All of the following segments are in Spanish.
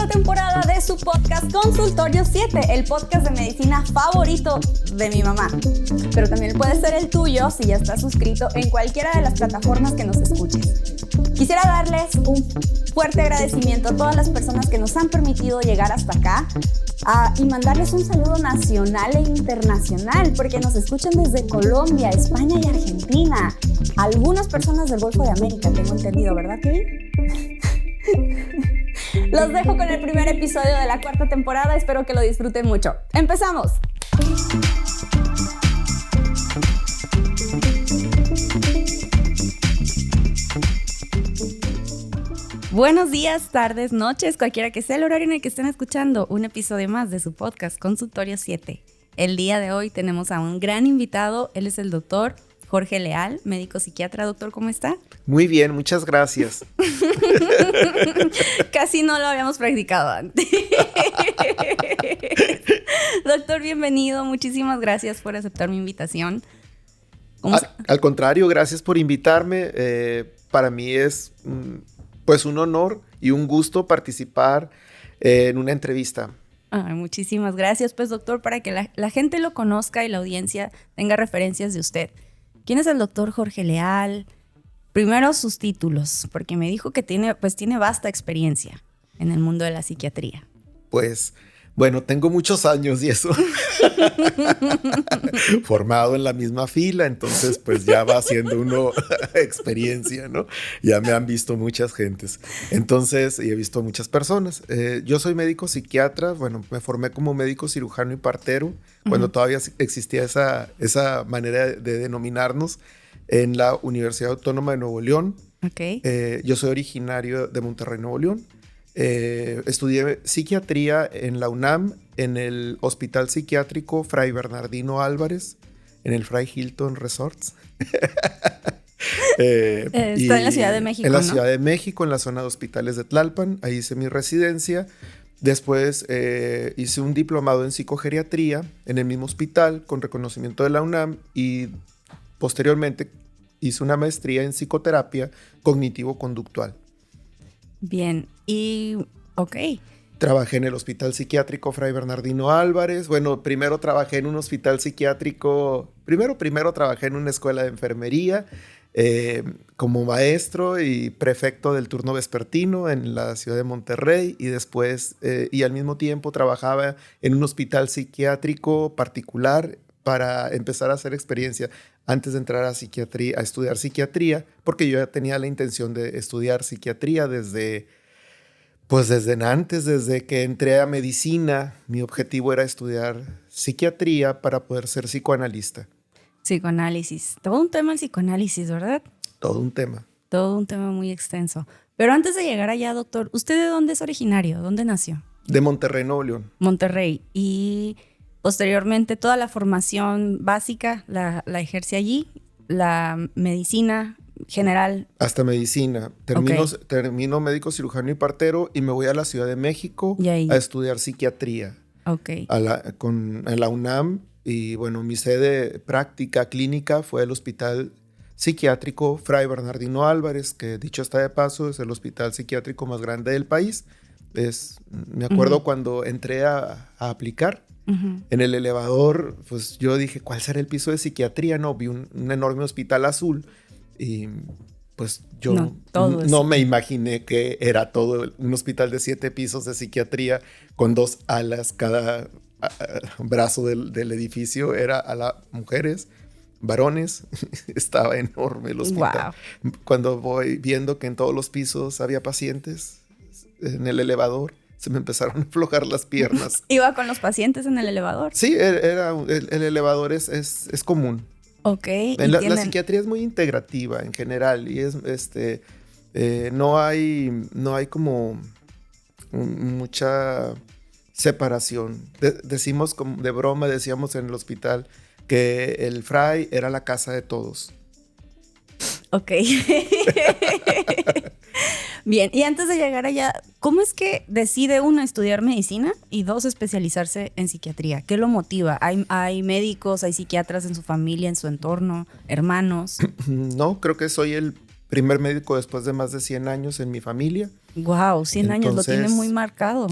cuarta temporada de su podcast Consultorio 7, el podcast de medicina favorito de mi mamá. Pero también puede ser el tuyo si ya estás suscrito en cualquiera de las plataformas que nos escuches. Quisiera darles un fuerte agradecimiento a todas las personas que nos han permitido llegar hasta acá y mandarles un saludo nacional e internacional, porque nos escuchan desde Colombia, España y Argentina. Algunas personas del Golfo de América, tengo entendido, ¿verdad, Kevin? Los dejo con el primer episodio de la cuarta temporada. Espero que lo disfruten mucho. ¡Empezamos! Buenos días, tardes, noches, cualquiera que sea el horario en el que estén escuchando un episodio más de su podcast Consultorio 7. El día de hoy tenemos a un gran invitado. Él es el doctor Jorge Leal, médico psiquiatra. Doctor, ¿cómo está? Muy bien, muchas gracias. Casi no lo habíamos practicado antes. Doctor, bienvenido. Muchísimas gracias por aceptar mi invitación. Al contrario, gracias por invitarme. Para mí es pues un honor y un gusto participar en una entrevista. Muchísimas gracias, pues, doctor, para que la gente lo conozca y la audiencia tenga referencias de usted. ¿Quién es el doctor Jorge Leal? Primero sus títulos, porque me dijo que tiene vasta experiencia en el mundo de la psiquiatría. Pues, bueno, tengo muchos años y eso. Formado en la misma fila, entonces pues ya va haciendo uno experiencia, ¿no? Ya me han visto muchas gentes. Entonces, y he visto muchas personas. Yo soy médico psiquiatra, bueno, me formé como médico cirujano y partero, cuando todavía existía esa manera de denominarnos, en la Universidad Autónoma de Nuevo León. Okay. Yo soy originario de Monterrey, Nuevo León. Estudié psiquiatría en la UNAM, en el Hospital Psiquiátrico Fray Bernardino Álvarez, en el Fray Hilton Resorts. Está en la Ciudad de México, En la ¿no? Ciudad de México, en la zona de hospitales de Tlalpan. Ahí hice mi residencia. Después hice un diplomado en psicogeriatría en el mismo hospital con reconocimiento de la UNAM y posteriormente hice una maestría en psicoterapia cognitivo-conductual. Bien, ok. Trabajé en el Hospital Psiquiátrico Fray Bernardino Álvarez. Bueno, primero trabajé en un hospital psiquiátrico. Primero trabajé en una escuela de enfermería como maestro y prefecto del turno vespertino en la ciudad de Monterrey. Y después, y al mismo tiempo, trabajaba en un hospital psiquiátrico particular para empezar a hacer experiencia antes de entrar a psiquiatría, a estudiar psiquiatría, porque yo ya tenía la intención de estudiar psiquiatría desde antes, desde que entré a medicina. Mi objetivo era estudiar psiquiatría para poder ser psicoanalista. Psicoanálisis. Todo un tema el psicoanálisis, ¿verdad? Todo un tema. Todo un tema muy extenso. Pero antes de llegar allá, doctor, ¿usted de dónde es originario? ¿Dónde nació? De Monterrey, Nuevo León. Monterrey. Y posteriormente toda la formación básica la ejerce allí, la medicina general. Hasta medicina. Termino médico cirujano y partero y me voy a la Ciudad de México a estudiar psiquiatría. Okay. En la UNAM. Y bueno, mi sede práctica clínica fue el Hospital Psiquiátrico Fray Bernardino Álvarez, que dicho está de paso, es el hospital psiquiátrico más grande del país. Me acuerdo cuando entré a aplicar. En el elevador, pues yo dije, ¿cuál será el piso de psiquiatría? No, vi un enorme hospital azul y pues yo no me imaginé que era todo un hospital de 7 pisos de psiquiatría con 2 alas. Cada brazo del edificio era a las mujeres, varones. Estaba enorme el hospital. Wow. Cuando voy viendo que en todos los pisos había pacientes en el elevador, se me empezaron a aflojar las piernas. ¿Iba con los pacientes en el elevador? Sí, el elevador es común. Ok. La psiquiatría es muy integrativa en general y no hay como mucha separación. Decimos de broma, decíamos en el hospital que el Fray era la casa de todos. Ok. Bien, y antes de llegar allá, ¿cómo es que decide uno estudiar medicina y 2 especializarse en psiquiatría? ¿Qué lo motiva? ¿Hay médicos, hay psiquiatras en su familia, en su entorno, hermanos? No, creo que soy el primer médico después de más de 100 años en mi familia. Wow, 100 años, lo tiene muy marcado.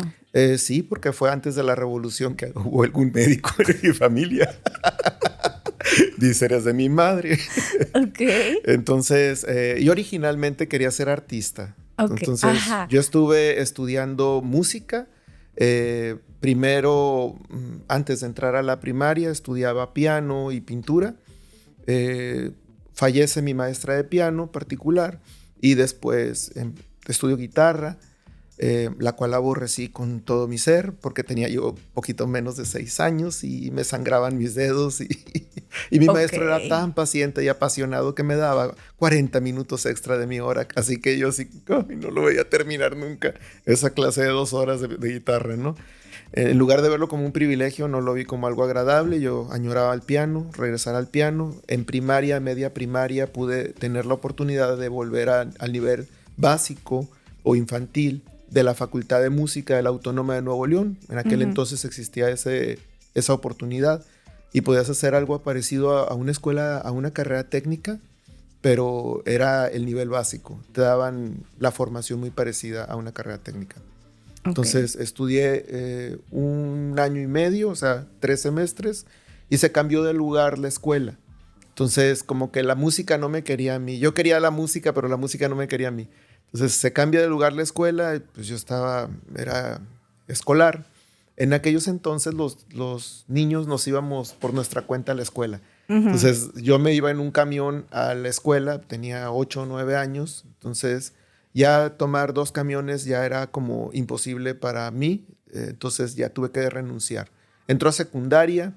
Sí, porque fue antes de la revolución que hubo algún médico en mi familia. Dice, eres de mi madre. Ok. Entonces, yo originalmente quería ser artista. Okay. Entonces, Ajá. yo estuve estudiando música. Primero, antes de entrar a la primaria, estudiaba piano y pintura. Fallece mi maestra de piano particular y después estudio guitarra, la cual aborrecí con todo mi ser porque tenía yo poquito menos de 6 años y me sangraban mis dedos y mi maestro era tan paciente y apasionado que me daba 40 minutos extra de mi hora, así que yo sí, no lo voy a terminar nunca, esa clase de 2 horas de guitarra, ¿no? En lugar de verlo como un privilegio, no lo vi como algo agradable. Yo añoraba el piano, regresar al piano. En primaria, media primaria, pude tener la oportunidad de volver al nivel básico o infantil de la Facultad de Música de la Autónoma de Nuevo León. En aquel entonces existía esa oportunidad y podías hacer algo parecido a una escuela, a una carrera técnica, pero era el nivel básico. Te daban la formación muy parecida a una carrera técnica. Entonces estudié 1 año y medio, o sea, 3 semestres, y se cambió de lugar la escuela. Entonces, como que la música no me quería a mí. Yo quería la música, pero la música no me quería a mí. Entonces se cambia de lugar la escuela, pues yo era escolar. En aquellos entonces los niños nos íbamos por nuestra cuenta a la escuela. Entonces yo me iba en un camión a la escuela, tenía 8 o 9 años, entonces ya tomar 2 camiones ya era como imposible para mí, entonces ya tuve que renunciar. Entró a secundaria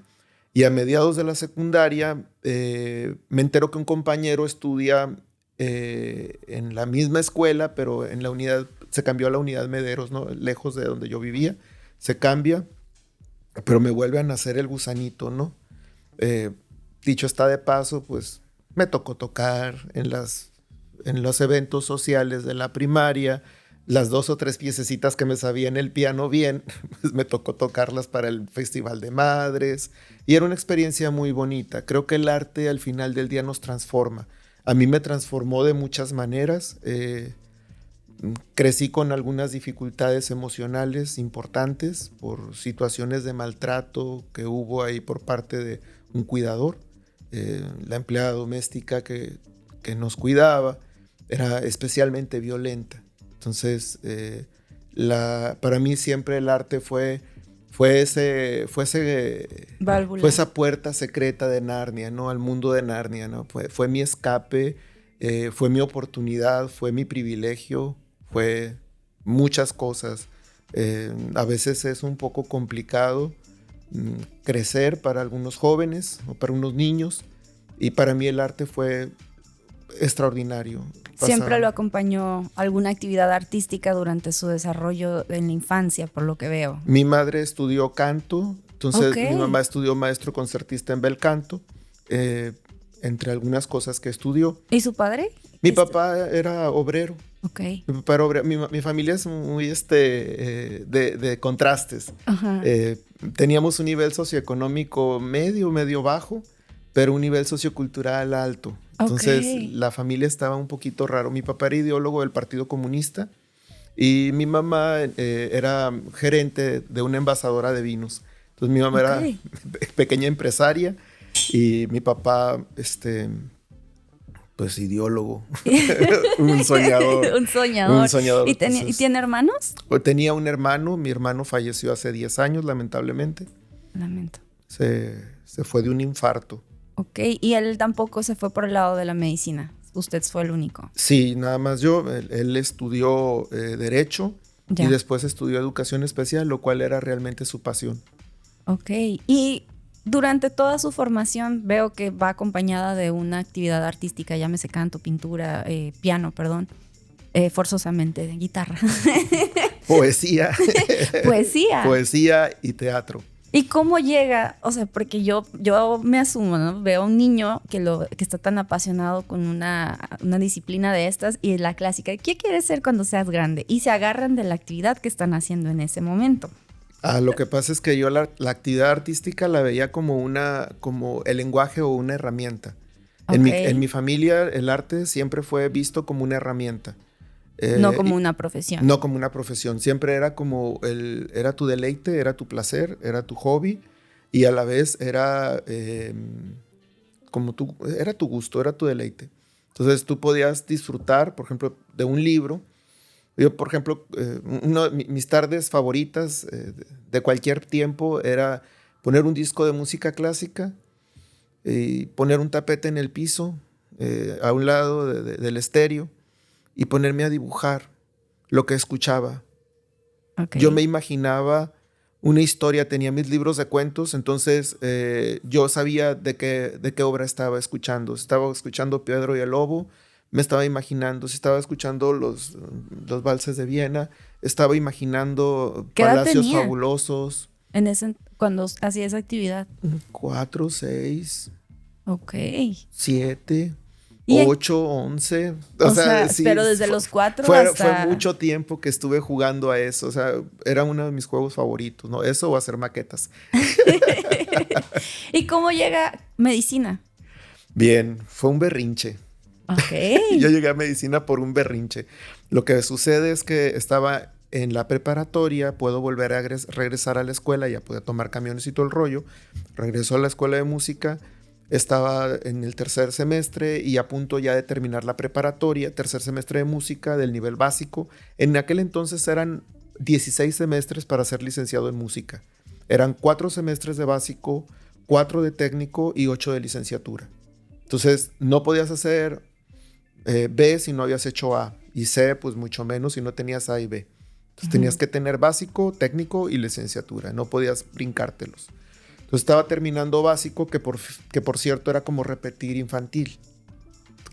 y a mediados de la secundaria me entero que un compañero estudia en la misma escuela, pero en la unidad, se cambió a la unidad Mederos, ¿no? Lejos de donde yo vivía, se cambia, pero me vuelve a nacer el gusanito, ¿no? Dicho está de paso, pues me tocó tocar en los eventos sociales de la primaria, las 2 o 3 piececitas que me sabía en el piano bien, pues me tocó tocarlas para el Festival de Madres y era una experiencia muy bonita. Creo que el arte al final del día nos transforma. A mí me transformó de muchas maneras. Crecí con algunas dificultades emocionales importantes por situaciones de maltrato que hubo ahí por parte de un cuidador. La empleada doméstica que nos cuidaba era especialmente violenta. Entonces, para mí siempre el arte fue esa puerta secreta de Narnia, ¿no? Al mundo de Narnia, ¿no? Fue mi escape, fue mi oportunidad, fue mi privilegio, fue muchas cosas. A veces es un poco complicado crecer para algunos jóvenes o para unos niños, y para mí el arte fue extraordinario. Siempre lo acompañó alguna actividad artística durante su desarrollo en la infancia, por lo que veo. Mi madre estudió canto, entonces mi mamá estudió maestro concertista en bel canto, entre algunas cosas que estudió. ¿Y su padre? Mi papá era obrero. Okay. Mi papá era obrero. Mi familia es muy de contrastes. Teníamos un nivel socioeconómico medio bajo, pero un nivel sociocultural alto. Entonces la familia estaba un poquito raro. Mi papá era ideólogo del Partido Comunista y mi mamá era gerente de una envasadora de vinos. Entonces mi mamá era pequeña empresaria y mi papá, pues ideólogo, un soñador. Un soñador. ¿Y tiene hermanos? Tenía un hermano, mi hermano falleció hace 10 años, lamentablemente. Lamento. Se fue de un infarto. Ok, y él tampoco se fue por el lado de la medicina. Usted fue el único. Sí, nada más yo. Él estudió Derecho y después estudió Educación Especial, lo cual era realmente su pasión. Ok, y durante toda su formación veo que va acompañada de una actividad artística, llámese canto, pintura, piano, perdón, forzosamente, guitarra. Poesía. Poesía. Poesía y teatro. ¿Y cómo llega? O sea, porque yo me asumo, ¿no? Veo a un niño que está tan apasionado con una disciplina de estas y la clásica, ¿qué quieres ser cuando seas grande? Y se agarran de la actividad que están haciendo en ese momento. Lo que pasa es que yo la actividad artística la veía como el lenguaje o una herramienta. En mi familia el arte siempre fue visto como una herramienta. No como una profesión. No como una profesión. Siempre era como era tu deleite, era tu placer, era tu hobby y a la vez era era tu gusto, era tu deleite. Entonces tú podías disfrutar, por ejemplo, de un libro. Yo, por ejemplo, mis tardes favoritas de cualquier tiempo era poner un disco de música clásica y poner un tapete en el piso a un lado del estéreo y ponerme a dibujar lo que escuchaba. Okay. Yo me imaginaba una historia, tenía mis libros de cuentos, entonces yo sabía de qué obra estaba escuchando. Estaba escuchando Pedro y el Lobo, me estaba imaginando, si estaba escuchando los valses de Viena, estaba imaginando Palacios Fabulosos. Cuando hacía esa actividad. 4, 6, Ok. 7, 8, 11. O sea, sí, pero desde los 4 fue hasta... Fue mucho tiempo que estuve jugando a eso. O sea, era uno de mis juegos favoritos, ¿no? Eso o hacer maquetas. ¿Y cómo llega medicina? Bien, fue un berrinche. Ok. Yo llegué a medicina por un berrinche. Lo que sucede es que estaba en la preparatoria, puedo volver a regresar a la escuela, ya podía tomar camiones y todo el rollo. Regreso a la escuela de música, estaba en el tercer semestre y a punto ya de terminar la preparatoria, tercer semestre de música del nivel básico. En aquel entonces eran 16 semestres para ser licenciado en música. Eran 4 semestres de básico, 4 de técnico y 8 de licenciatura. Entonces no podías hacer B si no habías hecho A, y C pues mucho menos si no tenías A y B. Entonces tenías que tener básico, técnico y licenciatura, no podías brincártelos. Entonces estaba terminando básico, que por cierto era como repetir infantil,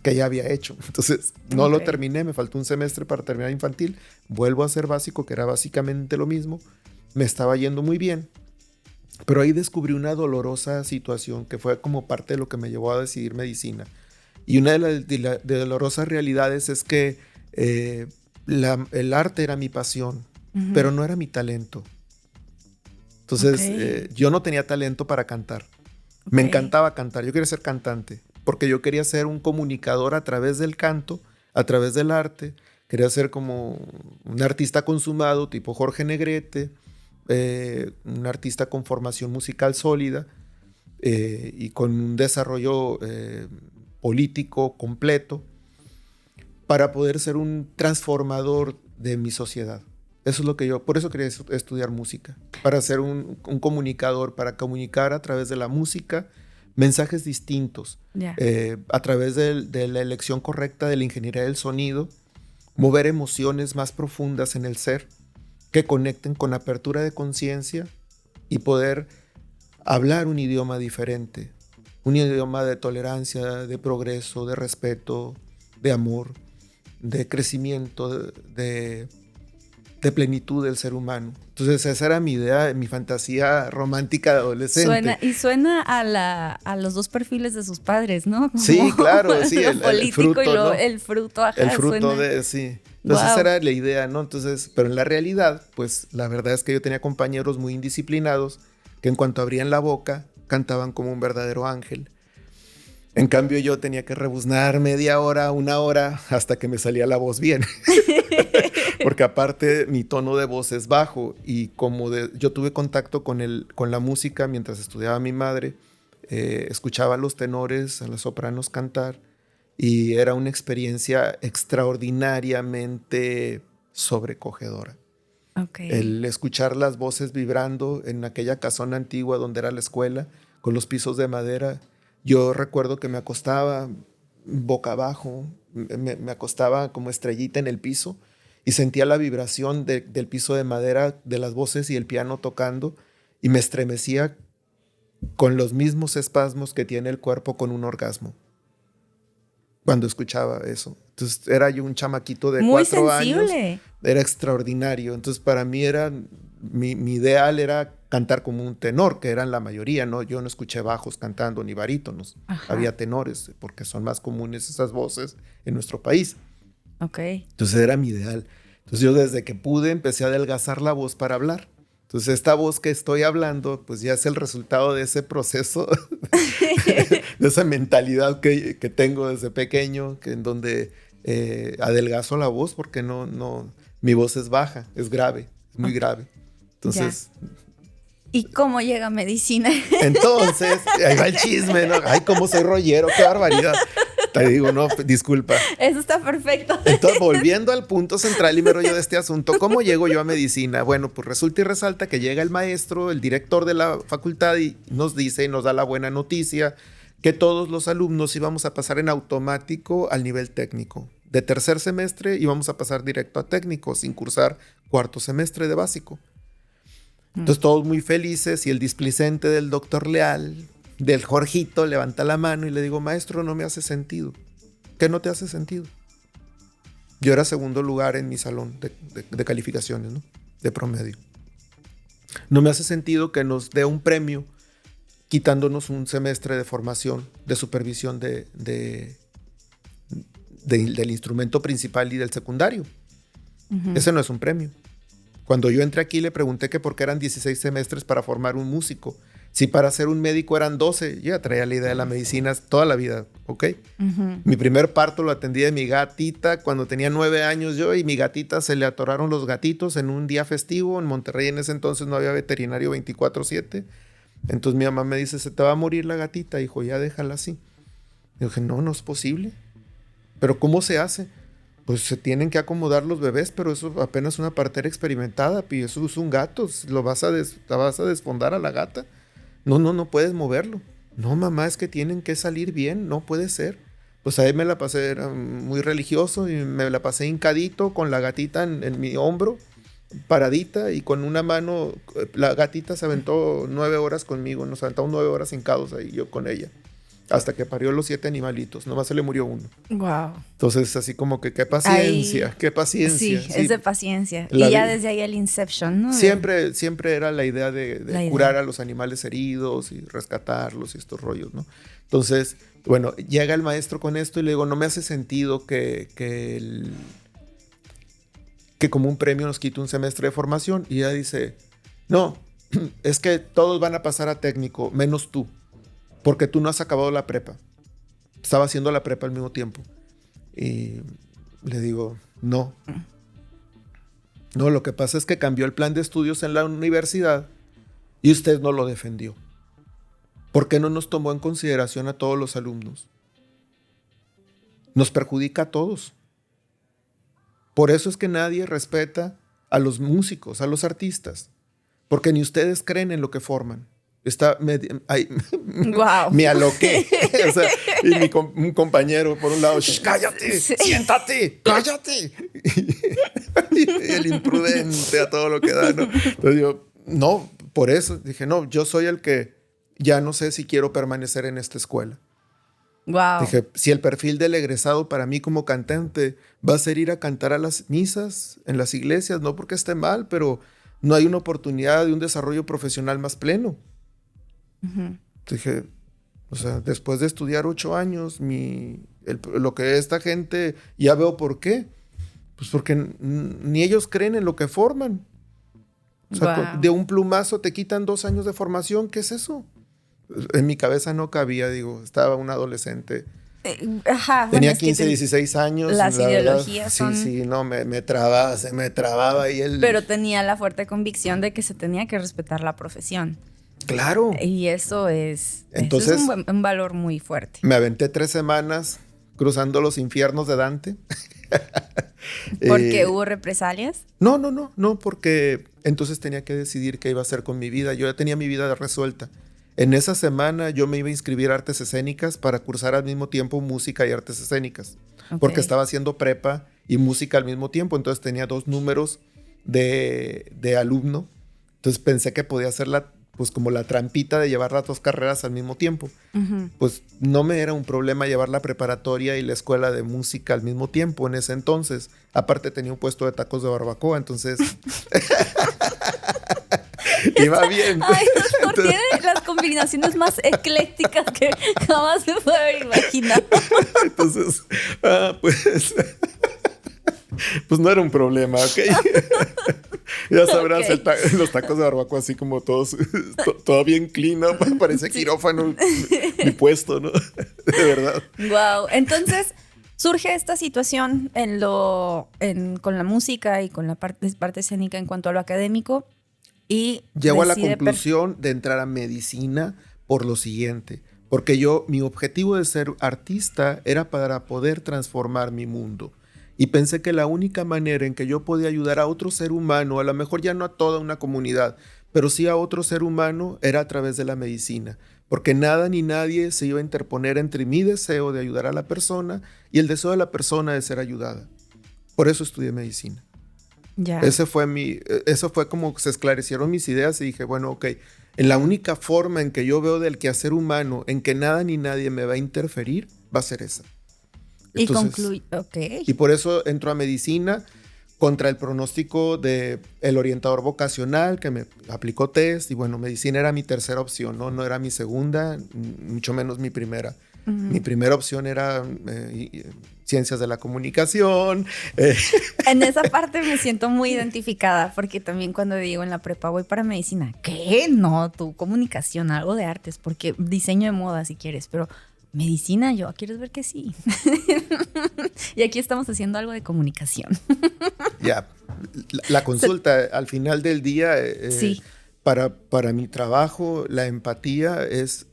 que ya había hecho. Entonces no lo terminé, me faltó un semestre para terminar infantil, vuelvo a hacer básico, que era básicamente lo mismo, me estaba yendo muy bien, pero ahí descubrí una dolorosa situación que fue como parte de lo que me llevó a decidir medicina. Y una de las dolorosas realidades es que el arte era mi pasión, pero no era mi talento. Entonces, yo no tenía talento para cantar. Me encantaba cantar. Yo quería ser cantante porque yo quería ser un comunicador a través del canto, a través del arte. Quería ser como un artista consumado, tipo Jorge Negrete, un artista con formación musical sólida y con un desarrollo político completo para poder ser un transformador de mi sociedad. Eso es lo que por eso quería estudiar música, para ser un comunicador, para comunicar a través de la música mensajes distintos, a través de la elección correcta de la ingeniería del sonido, mover emociones más profundas en el ser, que conecten con apertura de conciencia y poder hablar un idioma diferente, un idioma de tolerancia, de progreso, de respeto, de amor, de crecimiento, de plenitud del ser humano. Entonces esa era mi idea, mi fantasía romántica de adolescente. Suena a los dos perfiles de sus padres, ¿no? Como sí, claro, sí, el político fruto, ¿no? el fruto, ajá, el fruto suena. sí. Entonces esa era la idea, ¿no? Entonces, pero en la realidad, pues la verdad es que yo tenía compañeros muy indisciplinados que en cuanto abrían la boca cantaban como un verdadero ángel. En cambio yo tenía que rebuznar media hora, 1 hora, hasta que me salía la voz bien. Porque aparte mi tono de voz es bajo y como yo tuve contacto con la música mientras estudiaba mi madre, escuchaba a los tenores, a las sopranos cantar y era una experiencia extraordinariamente sobrecogedora. El escuchar las voces vibrando en aquella casona antigua donde era la escuela, con los pisos de madera. Yo recuerdo que me acostaba boca abajo, me acostaba como estrellita en el piso y sentía la vibración del piso de madera, de las voces y el piano tocando y me estremecía con los mismos espasmos que tiene el cuerpo con un orgasmo cuando escuchaba eso. Entonces era yo un chamaquito de 4 años. Era extraordinario. Entonces para mí mi ideal era cantar como un tenor, que eran la mayoría, ¿no? Yo no escuché bajos cantando ni barítonos. Ajá. Había tenores, porque son más comunes esas voces en nuestro país. Entonces era mi ideal. Entonces yo desde que pude empecé a adelgazar la voz para hablar. Entonces esta voz que estoy hablando, pues ya es el resultado de ese proceso, de esa mentalidad que tengo desde pequeño, en donde adelgazo la voz porque no, mi voz es baja, es grave, es muy grave. Entonces... Ya. ¿Y cómo llega medicina? Entonces, ahí va el chisme, ¿no? Ay, cómo soy rollero, qué barbaridad. Te digo, no, disculpa. Eso está perfecto. Entonces, volviendo al punto central y me rollo de este asunto, ¿cómo llego yo a medicina? Bueno, pues resulta y resalta que llega el maestro, el director de la facultad y nos dice, nos da la buena noticia que todos los alumnos íbamos a pasar en automático al nivel técnico. De tercer semestre íbamos a pasar directo a técnico, sin cursar cuarto semestre de básico. Entonces todos muy felices y el displicente del doctor Leal, del Jorgito, levanta la mano y le digo, maestro, no me hace sentido. ¿Qué no te hace sentido? Yo era segundo lugar en mi salón de calificaciones, ¿no? De promedio. No me hace sentido que nos dé un premio quitándonos un semestre de formación, de supervisión del instrumento principal y del secundario. Ese no es un premio. Cuando yo entré aquí le pregunté que por qué eran 16 semestres para formar un músico. Si para ser un médico eran 12, yo ya traía la idea de la medicina toda la vida, ¿ok? Mi primer parto lo atendí de mi gatita cuando tenía 9 años yo y mi gatita se le atoraron los gatitos en un día festivo. En Monterrey en ese entonces no había veterinario 24/7. Entonces mi mamá me dice, se te va a morir la gatita, hijo, ya déjala así. Yo dije, no es posible. ¿Pero cómo se hace? Pues se tienen que acomodar los bebés, pero eso apenas es una partera experimentada, y eso es un gato, la vas a desfondar a la gata. No puedes moverlo. No, mamá, es que tienen que salir bien, no puede ser. Pues ahí me la pasé, era muy religioso, y me la pasé hincadito con la gatita en mi hombro, paradita, y con una mano, la gatita se aventó 9 horas conmigo, nos aventamos 9 horas hincados ahí, yo con ella. Hasta que parió los 7 animalitos. Nomás se le murió uno. Wow. Entonces, así como que qué paciencia, ahí, qué paciencia. Sí, es de paciencia. Y ya desde ahí el Inception, ¿no? Siempre era la idea de curar a los animales heridos y rescatarlos y estos rollos, ¿no? Entonces, bueno, llega el maestro con esto y le digo, no me hace sentido que como un premio nos quite un semestre de formación. Y ella dice, no, es que todos van a pasar a técnico, menos tú. Porque tú no has acabado la prepa. Estaba haciendo la prepa al mismo tiempo. Y le digo, no. No, lo que pasa es que cambió el plan de estudios en la universidad y usted no lo defendió. ¿Por qué no nos tomó en consideración a todos los alumnos? Nos perjudica a todos. Por eso es que nadie respeta a los músicos, a los artistas. Porque ni ustedes creen en lo que forman. Wow. Me aloqué. O sea, y un compañero por un lado, cállate, sí. Siéntate, cállate. Y el imprudente a todo lo que da, ¿no? Entonces yo, no, por eso dije, no, yo soy el que ya no sé si quiero permanecer en esta escuela. Wow. Dije, si el perfil del egresado para mí como cantante va a ser ir a cantar a las misas en las iglesias, no porque esté mal, pero no hay una oportunidad de un desarrollo profesional más pleno. Dije, o sea, después de estudiar 8 años, lo que esta gente, ya veo por qué. Pues porque ni ellos creen en lo que forman. O sea, wow. De un plumazo te quitan 2 años de formación. ¿Qué es eso? En mi cabeza no cabía, digo, estaba un adolescente. Tenía 15, 16 años. Las ideologías son... Sí, no, se me trababa y él... Pero tenía la fuerte convicción de que se tenía que respetar la profesión. Claro. Y eso es un valor muy fuerte. Me aventé 3 semanas cruzando los infiernos de Dante. ¿Por qué hubo represalias? No, porque entonces tenía que decidir qué iba a hacer con mi vida. Yo ya tenía mi vida resuelta. En esa semana yo me iba a inscribir a artes escénicas para cursar al mismo tiempo música y artes escénicas. Okay. Porque estaba haciendo prepa y música al mismo tiempo. Entonces tenía 2 números de alumno. Entonces pensé que podía hacer pues como la trampita de llevar las 2 carreras al mismo tiempo. Pues no me era un problema llevar la preparatoria y la escuela de música al mismo tiempo en ese entonces. Aparte tenía un puesto de tacos de barbacoa, entonces... iba bien. Ay, doctor, tiene las combinaciones más eclécticas que jamás se puede haber imaginado. Entonces, pues no era un problema, ¿ok? Ya sabrás, okay. Los tacos de barbacoa así como todos, todo bien clean, ¿no? Parece quirófano mi puesto, ¿no? De verdad. Wow. Entonces, Surge esta situación con la música y con la parte escénica en cuanto a lo académico y llego a la conclusión de entrar a medicina por lo siguiente, porque mi objetivo de ser artista era para poder transformar mi mundo. Y pensé que la única manera en que yo podía ayudar a otro ser humano, a lo mejor ya no a toda una comunidad, pero sí a otro ser humano, era a través de la medicina. Porque nada ni nadie se iba a interponer entre mi deseo de ayudar a la persona y el deseo de la persona de ser ayudada. Por eso estudié medicina. Ya. Eso fue como se esclarecieron mis ideas y dije, bueno, ok, en la única forma en que yo veo del quehacer humano, en que nada ni nadie me va a interferir, va a ser esa. Entonces, y por eso entro a medicina contra el pronóstico del orientador vocacional que me aplicó test y bueno, medicina era mi tercera opción, no era mi segunda, mucho menos mi primera. Uh-huh. Mi primera opción era ciencias de la comunicación. En esa parte me siento muy identificada porque también cuando digo en la prepa voy para medicina, ¿qué? No, tu comunicación, algo de artes, porque diseño de moda si quieres, pero medicina, ¿quieres ver que sí? Y aquí estamos haciendo algo de comunicación. Ya, la consulta al final del día, sí. para mi trabajo, la empatía es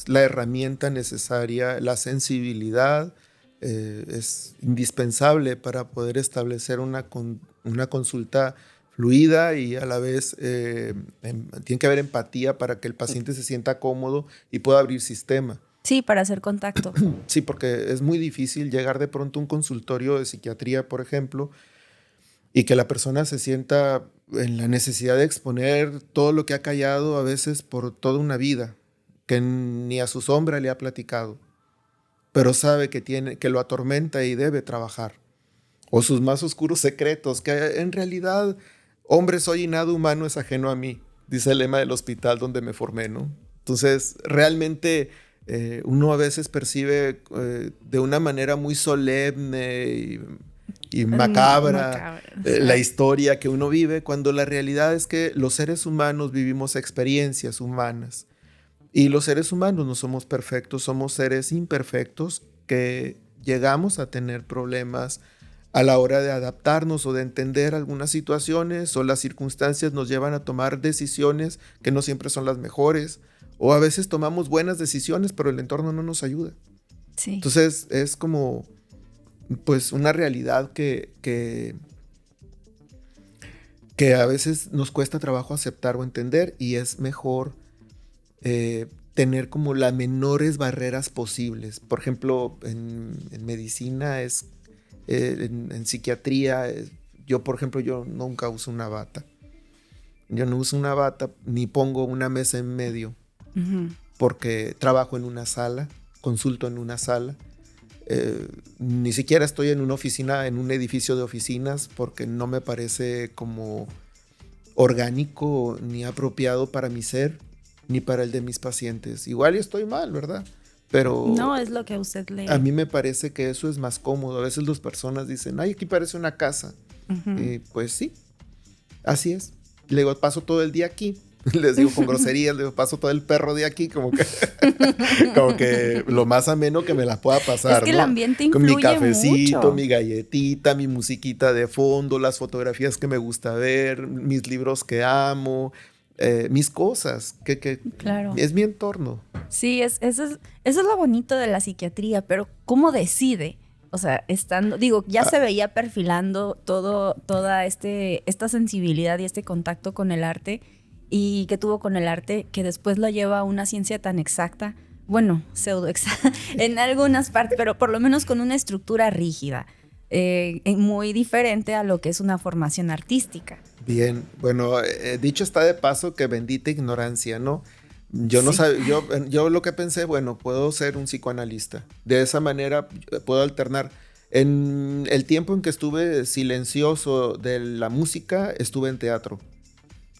la herramienta necesaria, la sensibilidad es indispensable para poder establecer una consulta fluida y a la vez tiene que haber empatía para que el paciente se sienta cómodo y pueda abrir sistema. Sí, para hacer contacto. Sí, porque es muy difícil llegar de pronto a un consultorio de psiquiatría, por ejemplo, y que la persona se sienta en la necesidad de exponer todo lo que ha callado a veces por toda una vida, que ni a su sombra le ha platicado, pero sabe que lo atormenta y debe trabajar. O sus más oscuros secretos, que en realidad, hombre soy y nada humano es ajeno a mí, dice el lema del hospital donde me formé, ¿no? Entonces, realmente uno a veces percibe de una manera muy solemne y macabra la historia que uno vive, cuando la realidad es que los seres humanos vivimos experiencias humanas. Y los seres humanos no somos perfectos, somos seres imperfectos que llegamos a tener problemas a la hora de adaptarnos o de entender algunas situaciones, o las circunstancias nos llevan a tomar decisiones que no siempre son las mejores, o a veces tomamos buenas decisiones, pero el entorno no nos ayuda. Sí. Entonces es como pues una realidad que a veces nos cuesta trabajo aceptar o entender, y es mejor tener como las menores barreras posibles. Por ejemplo, en medicina, en psiquiatría, yo por ejemplo, yo nunca uso una bata. Yo no uso una bata ni pongo una mesa en medio, uh-huh, porque trabajo en una sala, consulto en una sala. Ni siquiera estoy en una oficina, en un edificio de oficinas, porque no me parece como orgánico ni apropiado para mi ser, ni para el de mis pacientes. Igual estoy mal, ¿verdad? Pero no es lo que usted lee. A mí me parece que eso es más cómodo. A veces las personas dicen, ay, aquí parece una casa. Uh-huh. Pues sí, así es. Le digo, paso todo el día aquí. Les digo con groserías, le digo, paso todo el perro de aquí, como que lo más ameno que me la pueda pasar. Es que ¿no? el ambiente influye con mi cafecito, mucho. Mi galletita, mi musiquita de fondo, las fotografías que me gusta ver, mis libros que amo, mis cosas, que claro, es mi entorno. Sí, eso es lo bonito de la psiquiatría, pero ¿cómo decide? O sea, ya se veía perfilando toda esta sensibilidad y este contacto con el arte, y que tuvo con el arte, que después lo lleva a una ciencia tan exacta, bueno, pseudo exacta en algunas partes, pero por lo menos con una estructura rígida, muy diferente a lo que es una formación artística. Bien, bueno, dicho está de paso que bendita ignorancia, ¿no? Yo no sabía, yo lo que pensé, bueno, puedo ser un psicoanalista. De esa manera puedo alternar. En el tiempo en que estuve silencioso de la música, estuve en teatro.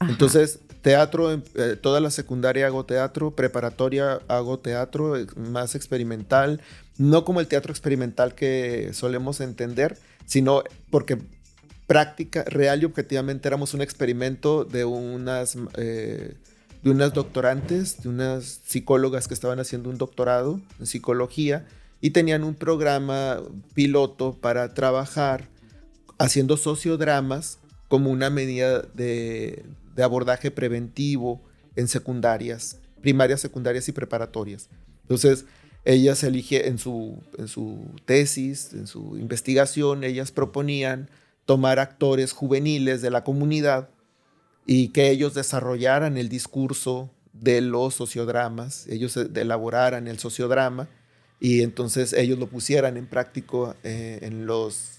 Ajá. Entonces, teatro, toda la secundaria hago teatro, preparatoria hago teatro más experimental, no como el teatro experimental que solemos entender, sino porque práctica, real y objetivamente éramos un experimento de unas doctorantes, de unas psicólogas que estaban haciendo un doctorado en psicología, y tenían un programa piloto para trabajar haciendo sociodramas como una medida de abordaje preventivo en secundarias, primarias, secundarias y preparatorias. Entonces, ellas en su tesis, en su investigación, ellas proponían tomar actores juveniles de la comunidad y que ellos desarrollaran el discurso de los sociodramas, ellos elaboraran el sociodrama y entonces ellos lo pusieran en práctico en los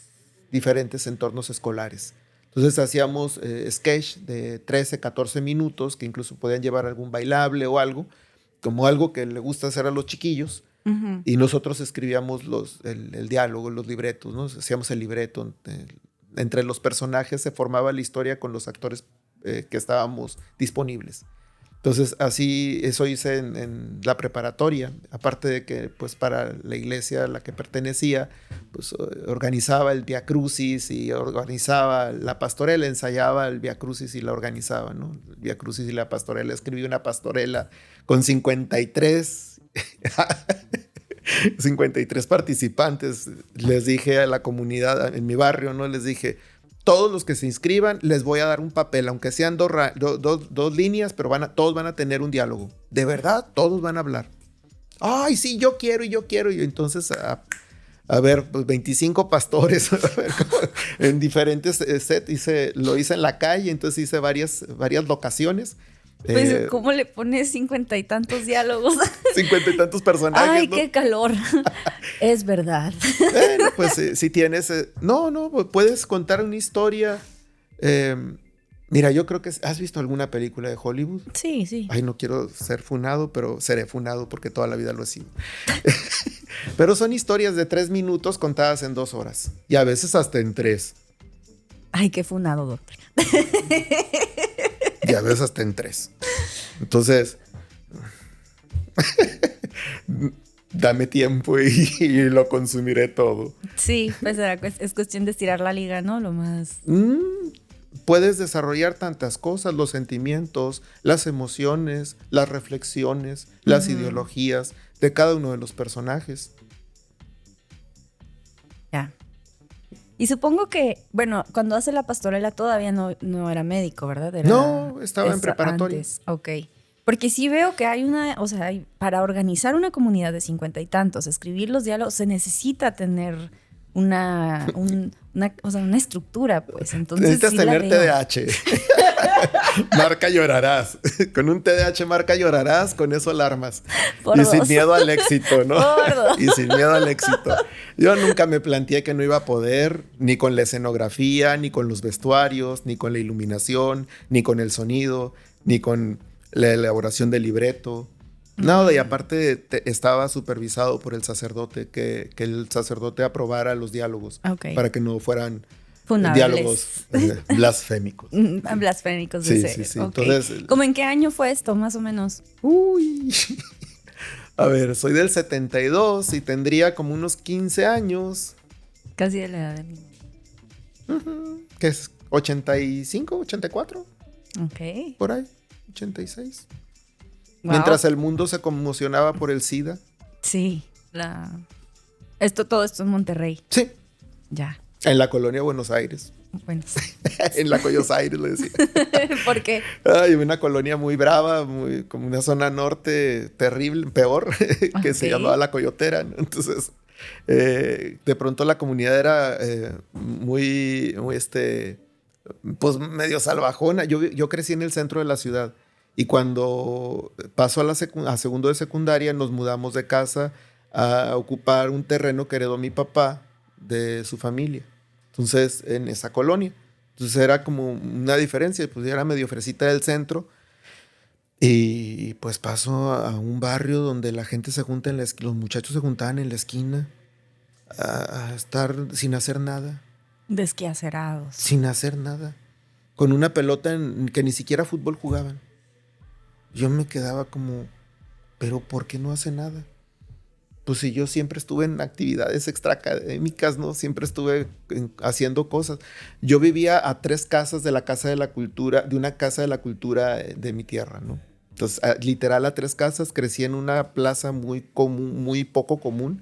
diferentes entornos escolares. Entonces hacíamos sketch de 13, 14 minutos que incluso podían llevar algún bailable o algo, como algo que le gusta hacer a los chiquillos. Uh-huh. Y nosotros escribíamos el diálogo, los libretos, ¿no? Hacíamos el libreto. Entre los personajes se formaba la historia con los actores que estábamos disponibles. Entonces, así, eso hice en la preparatoria. Aparte de que, pues, para la iglesia a la que pertenecía, pues, organizaba el Vía Crucis y organizaba la pastorela, ensayaba el Vía Crucis y la organizaba, ¿no? El Vía Crucis y la pastorela. Escribí una pastorela con 53 participantes. Les dije a la comunidad en mi barrio, ¿no? Les dije, todos los que se inscriban les voy a dar un papel, aunque sean dos líneas, pero todos van a tener un diálogo. De verdad, todos van a hablar. Ay, sí, yo quiero. Y entonces, a ver, pues 25 pastores en diferentes sets. Lo hice en la calle, entonces hice varias locaciones. Pues, ¿cómo le pones 50 y tantos diálogos? 50 y tantos personajes. ¡Ay, ¿no? qué calor! Es verdad. Bueno, pues si tienes... No, puedes contar una historia. Mira, yo creo que... ¿Has visto alguna película de Hollywood? Sí, sí. Ay, no quiero ser funado, pero seré funado porque toda la vida lo he sido. Pero son historias de 3 minutos contadas en 2 horas. Y a veces hasta en 3. Ay, qué funado, doctor. Y a veces hasta en 3. Entonces, dame tiempo y lo consumiré todo. Sí, pues es cuestión de estirar la liga, ¿no? Lo más... Puedes desarrollar tantas cosas, los sentimientos, las emociones, las reflexiones, las ideologías de cada uno de los personajes. Ya. Y supongo que, bueno, cuando hace la pastorela todavía no era médico, ¿verdad? No, estaba en preparatoria. Antes. Ok. Porque sí veo que hay para organizar una comunidad de 50 y tantos, escribir los diálogos, se necesita tener una estructura, pues. Entonces, necesitas sí tener TDAH. Marca llorarás. Con un TDAH marca llorarás, con eso alarmas. Sin miedo al éxito, ¿no? Y sin miedo al éxito. Yo nunca me planteé que no iba a poder, ni con la escenografía, ni con los vestuarios, ni con la iluminación, ni con el sonido, ni con la elaboración del libreto. Nada, y aparte estaba supervisado por el sacerdote, que el sacerdote aprobara los diálogos para que no fueran diálogos blasfémicos. Blasfémicos, sí, de sí, sí. Okay. Entonces, ¿cómo en qué año fue esto, más o menos? Uy, a ver, soy del 72 y tendría como unos 15 años. Casi de la edad de mí. ¿Qué es? ¿85, 84? Ok. Por ahí, 86. Wow. Mientras el mundo se conmocionaba por el SIDA. Sí, todo esto en Monterrey. Sí. Ya. En la colonia Buenos Aires. Bueno. En la Coyos Aires, le decía. ¿Por qué? Ay, una colonia muy brava, como una zona norte terrible, peor, que se llamaba La Coyotera, ¿no? Entonces, de pronto la comunidad era muy pues medio salvajona. Yo crecí en el centro de la ciudad. Y cuando paso a segundo de secundaria, nos mudamos de casa a ocupar un terreno que heredó mi papá de su familia. Entonces, en esa colonia. Entonces, era como una diferencia. Pues era medio fresita del centro. Y pues paso a un barrio donde la gente se junta los muchachos se juntaban en la esquina a estar sin hacer nada. Desquacerados. Sin hacer nada. Con una pelota que ni siquiera fútbol jugaban. Yo me quedaba como, ¿pero por qué no hace nada? Pues si yo siempre estuve en actividades extraacadémicas, ¿no? Siempre estuve haciendo cosas. Yo vivía a 3 casas de la Casa de la Cultura, de una Casa de la Cultura de mi tierra, ¿no? Entonces, literal a 3 casas, crecí en una plaza muy común, muy poco común,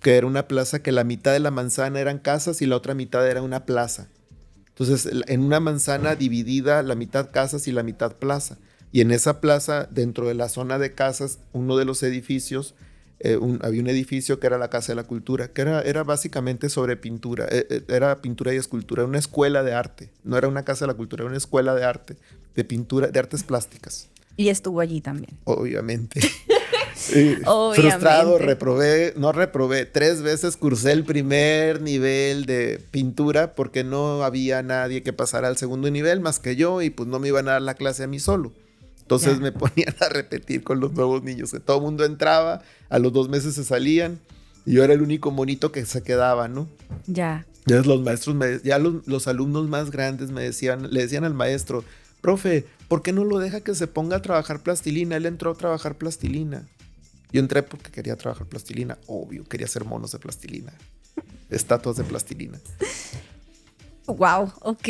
que era una plaza que la mitad de la manzana eran casas y la otra mitad era una plaza. Entonces, en una manzana dividida, la mitad casas y la mitad plaza. Y en esa plaza, dentro de la zona de casas, uno de los edificios, había un edificio que era la Casa de la Cultura, que era básicamente sobre pintura. Era pintura y escultura, una escuela de arte. No era una Casa de la Cultura, era una escuela de arte, de pintura, de artes plásticas. Y estuvo allí también. Obviamente. Frustrado, no reprobé. 3 veces cursé el primer nivel de pintura porque no había nadie que pasara al segundo nivel más que yo y pues no me iban a dar la clase a mí solo. Entonces me ponían a repetir con los nuevos niños. Que todo el mundo entraba, a los 2 meses se salían y yo era el único monito que se quedaba, ¿no? Ya. Ya los maestros, los alumnos más grandes le decían al maestro, profe, ¿por qué no lo deja que se ponga a trabajar plastilina? Él entró a trabajar plastilina. Yo entré porque quería trabajar plastilina, obvio, quería hacer monos de plastilina, estatuas de plastilina. Wow, ok.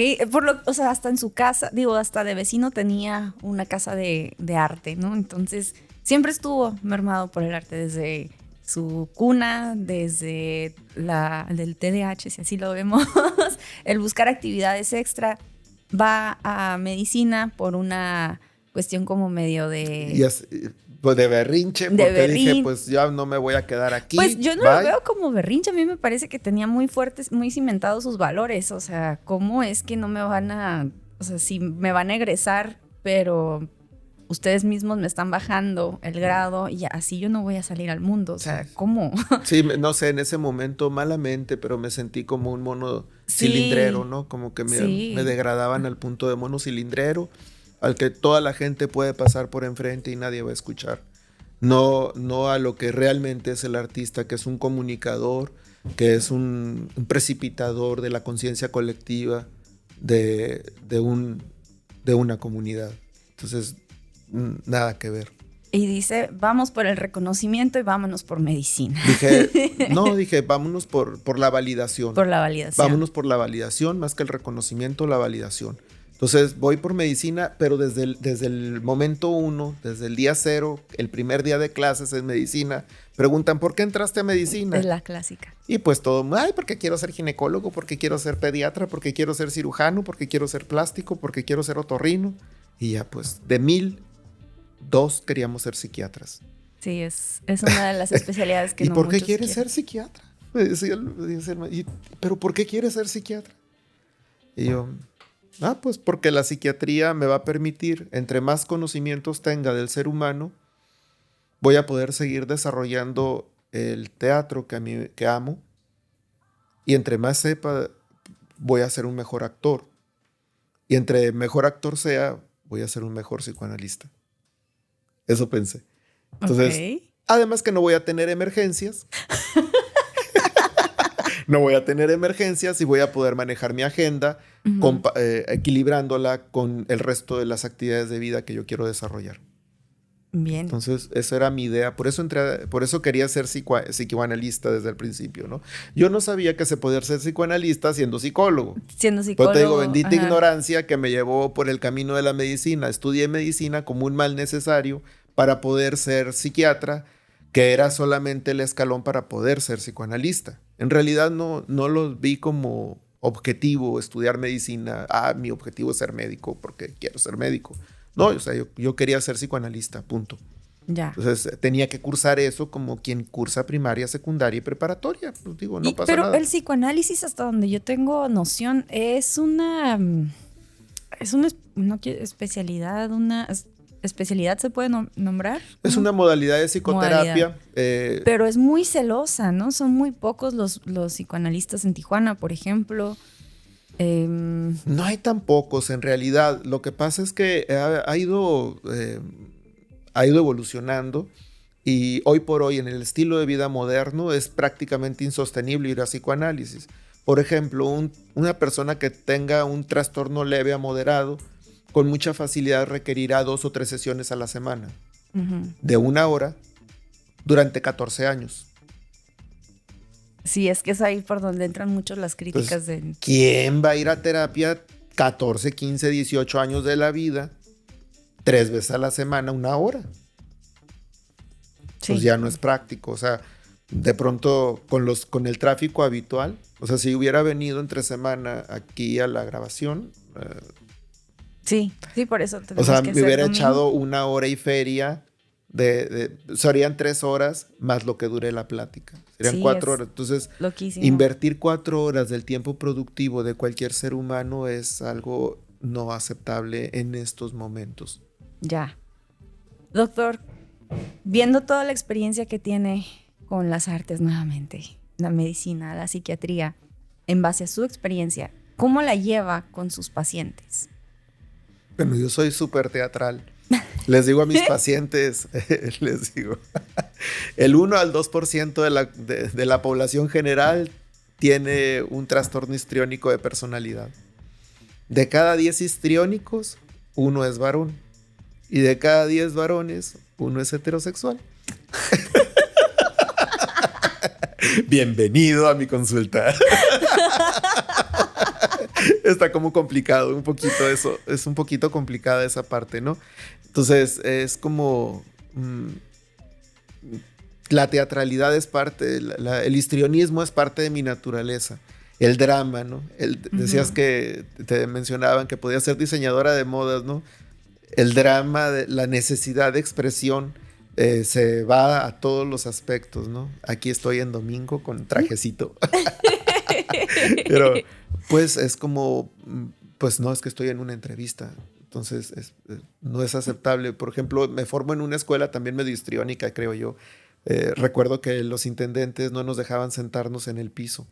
O sea, hasta en su casa, hasta de vecino tenía una casa de arte, ¿no? Entonces, siempre estuvo mermado por el arte desde su cuna, desde del TDAH, si así lo vemos, el buscar actividades extra, va a medicina por una cuestión como medio de... Pues de berrinche, porque dije, pues ya no me voy a quedar aquí. Pues yo no lo veo como berrinche, a mí me parece que tenía muy fuertes, muy cimentados sus valores, o sea, ¿cómo es que no me van a, o sea, si me van a egresar, pero ustedes mismos me están bajando el grado y así yo no voy a salir al mundo, o sea, ¿cómo? Sí, no sé, en ese momento malamente, pero me sentí como un mono cilindrero, ¿no? Como que me degradaban al punto de mono cilindrero, al que toda la gente puede pasar por enfrente y nadie va a escuchar. No a lo que realmente es el artista, que es un comunicador, que es un precipitador de la conciencia colectiva de una comunidad. Entonces, nada que ver. Y dice, vamos por el reconocimiento y vámonos por medicina. Dije, vámonos por la validación. Por la validación. Vámonos por la validación, más que el reconocimiento, la validación. Entonces voy por medicina, pero desde el momento 1, desde el día 0, el primer día de clases en medicina, preguntan, ¿por qué entraste a medicina? Es la clásica. Y pues todo, porque quiero ser ginecólogo, porque quiero ser pediatra, porque quiero ser cirujano, porque quiero ser plástico, porque quiero ser otorrino. Y ya pues, de 1000, 2 queríamos ser psiquiatras. Sí, es una de las especialidades que ¿Y no por qué muchos quieres quieren. ser psiquiatra? Me decía ¿pero por qué quieres ser psiquiatra? Y yo... pues porque la psiquiatría me va a permitir, entre más conocimientos tenga del ser humano, voy a poder seguir desarrollando el teatro que amo, y entre más sepa, voy a ser un mejor actor. Y entre mejor actor sea, voy a ser un mejor psicoanalista. Eso pensé. Entonces, además que no voy a tener emergencias. No voy a tener emergencias y voy a poder manejar mi agenda equilibrándola con el resto de las actividades de vida que yo quiero desarrollar. Bien. Entonces, esa era mi idea. Por eso quería ser psicoanalista desde el principio, ¿no? Yo no sabía que se podía ser psicoanalista siendo psicólogo. Pues te digo, bendita ignorancia que me llevó por el camino de la medicina. Estudié medicina como un mal necesario para poder ser psiquiatra, que era solamente el escalón para poder ser psicoanalista. En realidad no lo vi como objetivo estudiar medicina. Mi objetivo es ser médico porque quiero ser médico. No, o sea, yo quería ser psicoanalista, punto. Ya. Entonces tenía que cursar eso como quien cursa primaria, secundaria y preparatoria. Pues digo, no pasa nada. Pero el psicoanálisis, hasta donde yo tengo noción, es una especialidad, ¿especialidad se puede nombrar? Es una modalidad de psicoterapia. Pero es muy celosa, ¿no? Son muy pocos los psicoanalistas en Tijuana, por ejemplo. No hay tan pocos, en realidad. Lo que pasa es que ha ido evolucionando y hoy por hoy en el estilo de vida moderno es prácticamente insostenible ir a psicoanálisis. Por ejemplo, una persona que tenga un trastorno leve a moderado con mucha facilidad requerirá 2 o 3 sesiones a la semana, de 1 hora, durante 14 años. Sí, es que es ahí por donde entran mucho las críticas. Entonces, ¿quién va a ir a terapia 14, 15, 18 años de la vida, 3 veces a la semana, 1 hora? Sí. Pues ya no es práctico. O sea, De pronto, con el tráfico habitual, o sea, si hubiera venido entre semana aquí a la grabación, Sí, por eso o tenemos sea, que me hacer hubiera domingo. echado 1 hora y feria, serían 3 horas más lo que dure la plática. Serían Sí, 4 horas. es Entonces, loquísimo. invertir 4 horas del tiempo productivo de cualquier ser humano es algo no aceptable en estos momentos. Ya. Doctor, viendo toda la experiencia que tiene con las artes nuevamente, la medicina, la psiquiatría, en base a su experiencia, ¿cómo la lleva con sus pacientes? Bueno, yo soy súper teatral. Les digo a mis pacientes, les digo, el 1 al 2% de la población general tiene un trastorno histriónico de personalidad. De cada 10 histriónicos, 1 es varón. Y de cada 10 varones, 1 es heterosexual. Bienvenido a mi consulta. Está como complicado, un poquito eso. Es un poquito complicada esa parte, ¿no? Entonces, es como... la teatralidad es parte, el histrionismo es parte de mi naturaleza. El drama, ¿no? Decías que te mencionaban que podías ser diseñadora de modas, ¿no? El drama, la necesidad de expresión se va a todos los aspectos, ¿no? Aquí estoy en domingo con trajecito. Pero pues es como, pues no, es que estoy en una entrevista. Entonces no es aceptable. Por ejemplo, me formo en una escuela también medio histriónica, creo yo. Recuerdo que los intendentes no nos dejaban sentarnos en el piso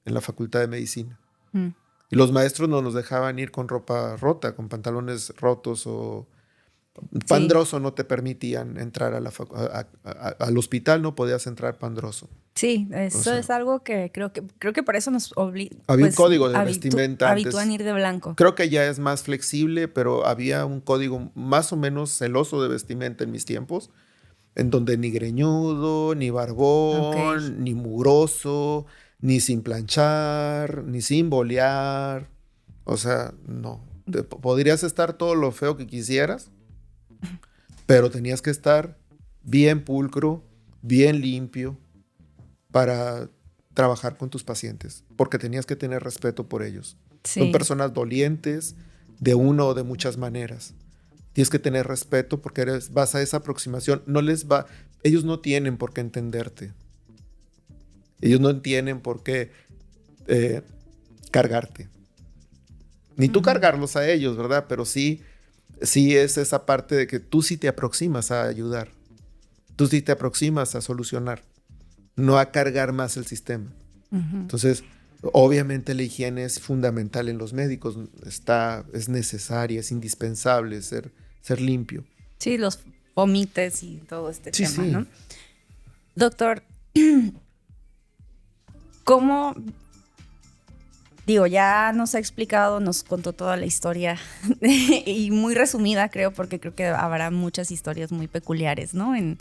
en la Facultad de Medicina. Y los maestros no nos dejaban ir con ropa rota, con pantalones rotos o pandroso. No te permitían entrar al hospital, no podías entrar pandroso. Sí, eso O sea, es algo que creo que por eso nos había un código de vestimenta habitúan antes. a ir de blanco. Creo que ya es más flexible, pero había un código más o menos celoso de vestimenta en mis tiempos, en donde ni greñudo, ni barbón, Ok. ni mugroso, ni sin planchar, ni sin bolear. O sea, no. Podrías estar todo lo feo que quisieras, pero tenías que estar bien pulcro, bien limpio para trabajar con tus pacientes, porque tenías que tener respeto por ellos. Son Sí. personas dolientes de una o de muchas maneras. Tienes que tener respeto porque vas a esa aproximación. Ellos no tienen por qué entenderte. Ellos no tienen por qué cargarte. Ni tú cargarlos a ellos, ¿verdad? Pero sí es esa parte de que tú sí te aproximas a ayudar. Tú sí te aproximas a solucionar, no a cargar más el sistema. Entonces, obviamente la higiene es fundamental en los médicos. Es necesaria, es indispensable ser limpio. Sí, los vomites y todo este Sí, tema, sí. ¿no? Doctor, ¿cómo? Digo, ya nos ha explicado, nos contó toda la historia y muy resumida, creo, porque creo que habrá muchas historias muy peculiares, ¿no? En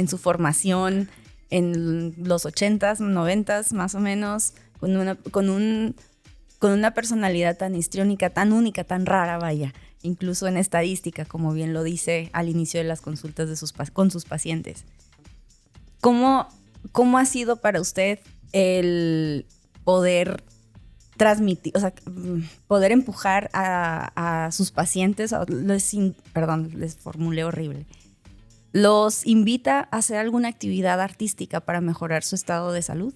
su formación, en los 80s, 90s, más o menos, con una personalidad tan histriónica, tan única, tan rara, vaya, incluso en estadística, como bien lo dice al inicio de las consultas con sus pacientes. ¿Cómo ha sido para usted el poder transmitir, o sea, poder empujar a sus pacientes, les formulé horrible, los invita a hacer alguna actividad artística para mejorar su estado de salud?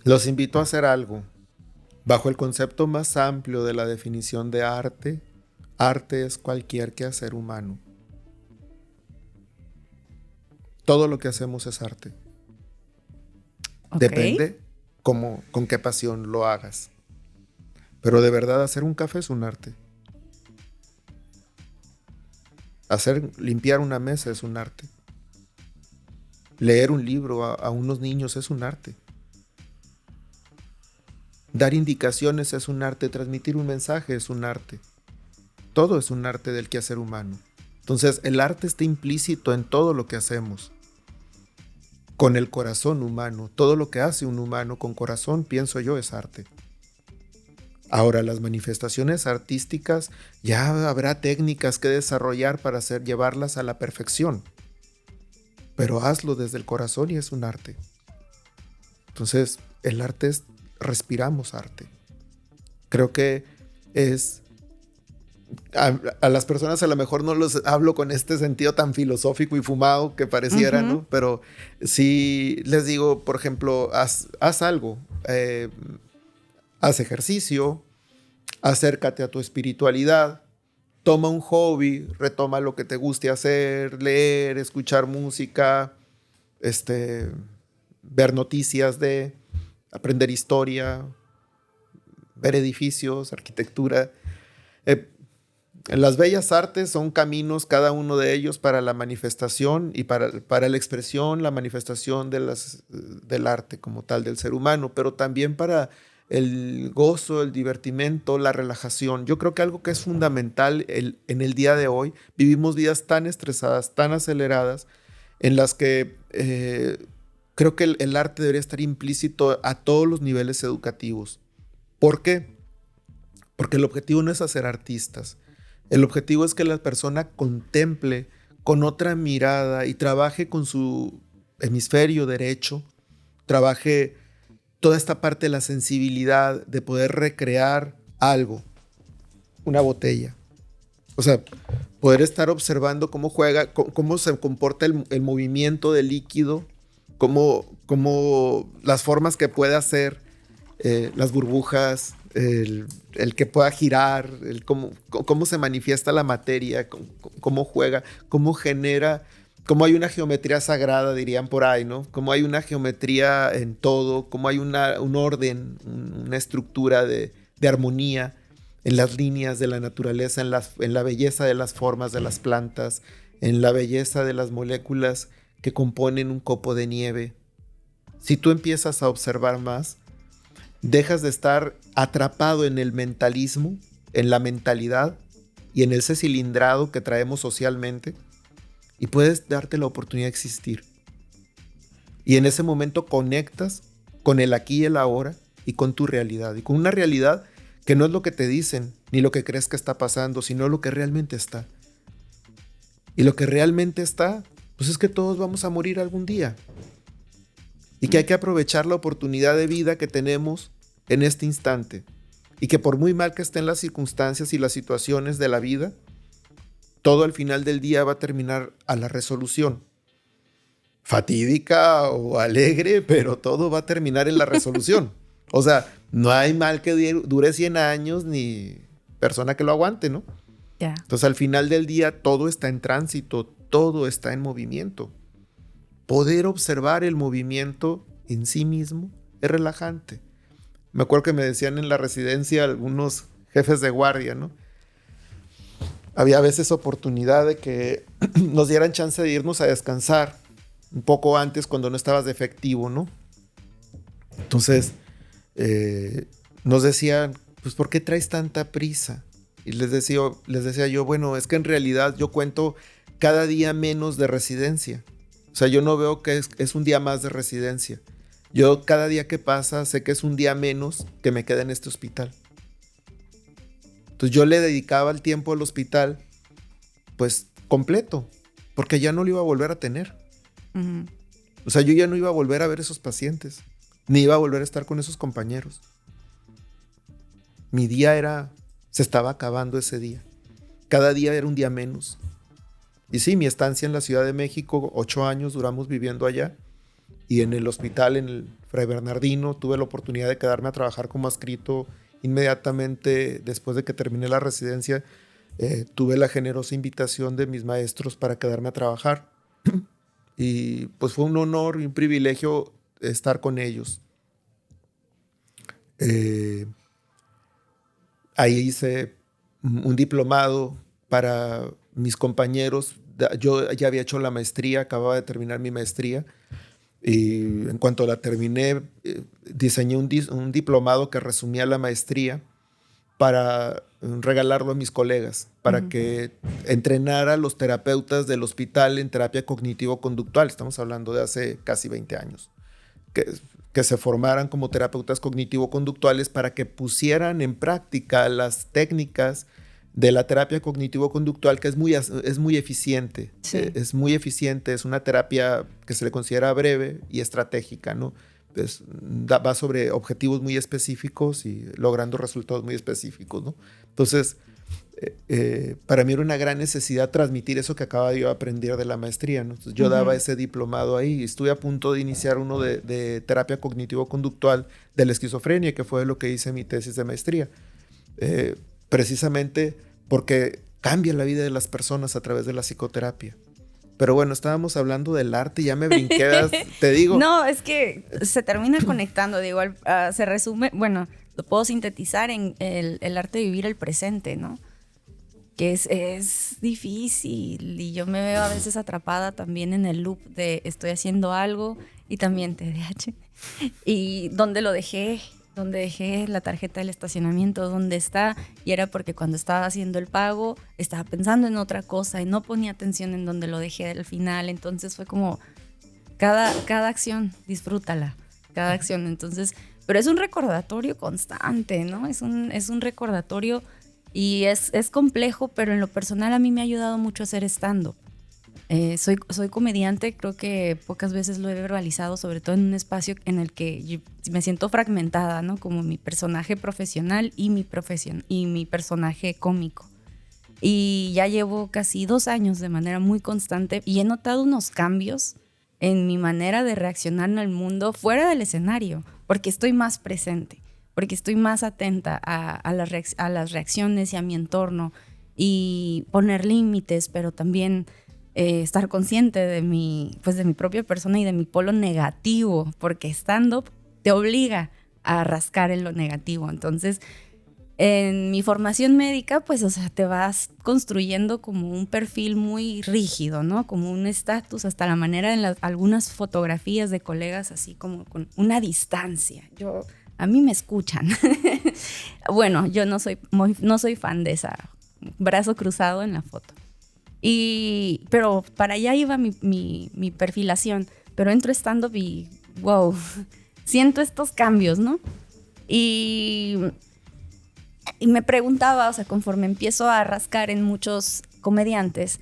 Los invito a hacer algo. Bajo el concepto más amplio de la definición de arte, arte es cualquier quehacer humano. Todo lo que hacemos es arte. Okay. Depende con qué pasión lo hagas. Pero de verdad hacer un café es un arte. Limpiar una mesa es un arte. Leer un libro a unos niños es un arte. Dar indicaciones es un arte. Transmitir un mensaje es un arte. Todo es un arte del quehacer humano. Entonces, el arte está implícito en todo lo que hacemos. Con el corazón humano. Todo lo que hace un humano con corazón, pienso yo, es arte. Ahora, las manifestaciones artísticas, ya habrá técnicas que desarrollar para llevarlas a la perfección. pero hazlo desde el corazón y es un arte. Entonces, el arte es, respiramos arte. Creo que es, a las personas a lo mejor no los hablo con este sentido tan filosófico y fumado que pareciera, ¿no? Pero sí les digo, por ejemplo, haz algo, haz ejercicio, acércate a tu espiritualidad, toma un hobby, retoma lo que te guste hacer, leer, escuchar música, ver noticias aprender historia, ver edificios, arquitectura. Las bellas artes son caminos, cada uno de ellos, para la manifestación y para la expresión, la manifestación del arte como tal del ser humano, pero también para el gozo, el divertimento, la relajación. Yo creo que algo que es fundamental en el día de hoy, vivimos vidas tan estresadas, tan aceleradas, en las que creo que el arte debería estar implícito a todos los niveles educativos. ¿Por qué? Porque el objetivo no es hacer artistas. El objetivo es que la persona contemple con otra mirada y trabaje con su hemisferio derecho, trabaje toda esta parte de la sensibilidad de poder recrear algo, una botella. O sea, poder estar observando cómo juega, cómo se comporta el movimiento del líquido, cómo las formas que puede hacer, las burbujas, el que pueda girar, cómo se manifiesta la materia, cómo juega, cómo genera, cómo hay una geometría sagrada, dirían por ahí, ¿no? Cómo hay una geometría en todo, cómo hay un orden, una estructura de armonía en las líneas de la naturaleza, en la belleza de las formas de las plantas, en la belleza de las moléculas que componen un copo de nieve. Si tú empiezas a observar más, dejas de estar atrapado en el mentalismo, en la mentalidad y en ese cilindrado que traemos socialmente, y puedes darte la oportunidad de existir. Y en ese momento conectas con el aquí y el ahora y con tu realidad, y con una realidad que no es lo que te dicen ni lo que crees que está pasando, sino lo que realmente está. Y lo que realmente está, pues es que todos vamos a morir algún día. Y que hay que aprovechar la oportunidad de vida que tenemos en este instante. Y que por muy mal que estén las circunstancias y las situaciones de la vida, todo al final del día va a terminar a la resolución. Fatídica o alegre, pero todo va a terminar en la resolución. O sea, no hay mal que dure 100 años ni persona que lo aguante, ¿no? Yeah. Entonces, al final del día, todo está en tránsito, todo está en movimiento. Poder observar el movimiento en sí mismo es relajante. Me acuerdo que me decían en la residencia algunos jefes de guardia, ¿no? Había a veces oportunidad de que nos dieran chance de irnos a descansar un poco antes cuando no estabas de efectivo, ¿no? Entonces, nos decían, pues, ¿por qué traes tanta prisa? Y les decía yo, bueno, es que en realidad yo cuento cada día menos de residencia. O sea, yo no veo que es un día más de residencia. Yo cada día que pasa sé que es un día menos que me queda en este hospital. Entonces yo le dedicaba el tiempo al hospital, pues completo, porque ya no lo iba a volver a tener. Uh-huh. O sea, yo ya no iba a volver a ver esos pacientes, ni iba a volver a estar con esos compañeros. Mi día se estaba acabando ese día. Cada día era un día menos. Y sí, mi estancia en la Ciudad de México, 8 años duramos viviendo allá. Y en el hospital, en el Fray Bernardino, tuve la oportunidad de quedarme a trabajar como adscrito inmediatamente después de que terminé la residencia. Tuve la generosa invitación de mis maestros para quedarme a trabajar. Y pues fue un honor y un privilegio estar con ellos. Ahí hice un diplomado para mis compañeros. Yo ya había hecho la maestría, acababa de terminar mi maestría. Y en cuanto la terminé, diseñé un diplomado que resumía la maestría para regalarlo a mis colegas, para que entrenara a los terapeutas del hospital en terapia cognitivo-conductual. Estamos hablando de hace casi 20 años. Que se formaran como terapeutas cognitivo-conductuales para que pusieran en práctica las técnicas de la terapia cognitivo-conductual, que es muy eficiente. Sí. Es muy eficiente, es una terapia que se le considera breve y estratégica, ¿no? Pues, va sobre objetivos muy específicos y logrando resultados muy específicos, ¿no? Entonces, para mí era una gran necesidad transmitir eso que acababa yo de aprender de la maestría, ¿no? Entonces, yo daba ese diplomado ahí y estuve a punto de iniciar uno de terapia cognitivo-conductual de la esquizofrenia, que fue lo que hice en mi tesis de maestría. Precisamente porque cambia la vida de las personas a través de la psicoterapia. Pero bueno, estábamos hablando del arte y ya me brinqué, te digo. No, es que se termina conectando, digo, se resume, bueno, lo puedo sintetizar en el arte de vivir el presente, ¿no? Que es difícil y yo me veo a veces atrapada también en el loop de estoy haciendo algo y también TDAH. ¿Y dónde lo dejé? ¿Dónde dejé la tarjeta del estacionamiento? ¿Dónde está? Y era porque cuando estaba haciendo el pago estaba pensando en otra cosa y no ponía atención en dónde lo dejé al final. Entonces fue como cada acción, disfrútala, cada acción. Entonces, pero es un recordatorio constante, ¿no? Es un recordatorio y es complejo, pero en lo personal a mí me ha ayudado mucho a hacer stand-up. Soy comediante, creo que pocas veces lo he verbalizado, sobre todo en un espacio en el que yo me siento fragmentada, ¿no? Como mi personaje profesional y mi personaje cómico. Y ya llevo casi 2 años de manera muy constante y he notado unos cambios en mi manera de reaccionar al mundo fuera del escenario, porque estoy más presente, porque estoy más atenta a las reacciones y a mi entorno y poner límites, pero también estar consciente de mi propia persona y de mi polo negativo, porque stand-up te obliga a rascar en lo negativo. Entonces, en mi formación médica, pues, o sea, te vas construyendo como un perfil muy rígido, ¿no? Como un estatus, hasta la manera en algunas fotografías de colegas, así como con una distancia. A mí me escuchan. Bueno, yo no soy fan de esa brazo cruzado en la foto. Pero para allá iba mi perfilación. Pero entro stand-up y wow, siento estos cambios, ¿no? Y me preguntaba, o sea, conforme empiezo a rascar en muchos comediantes,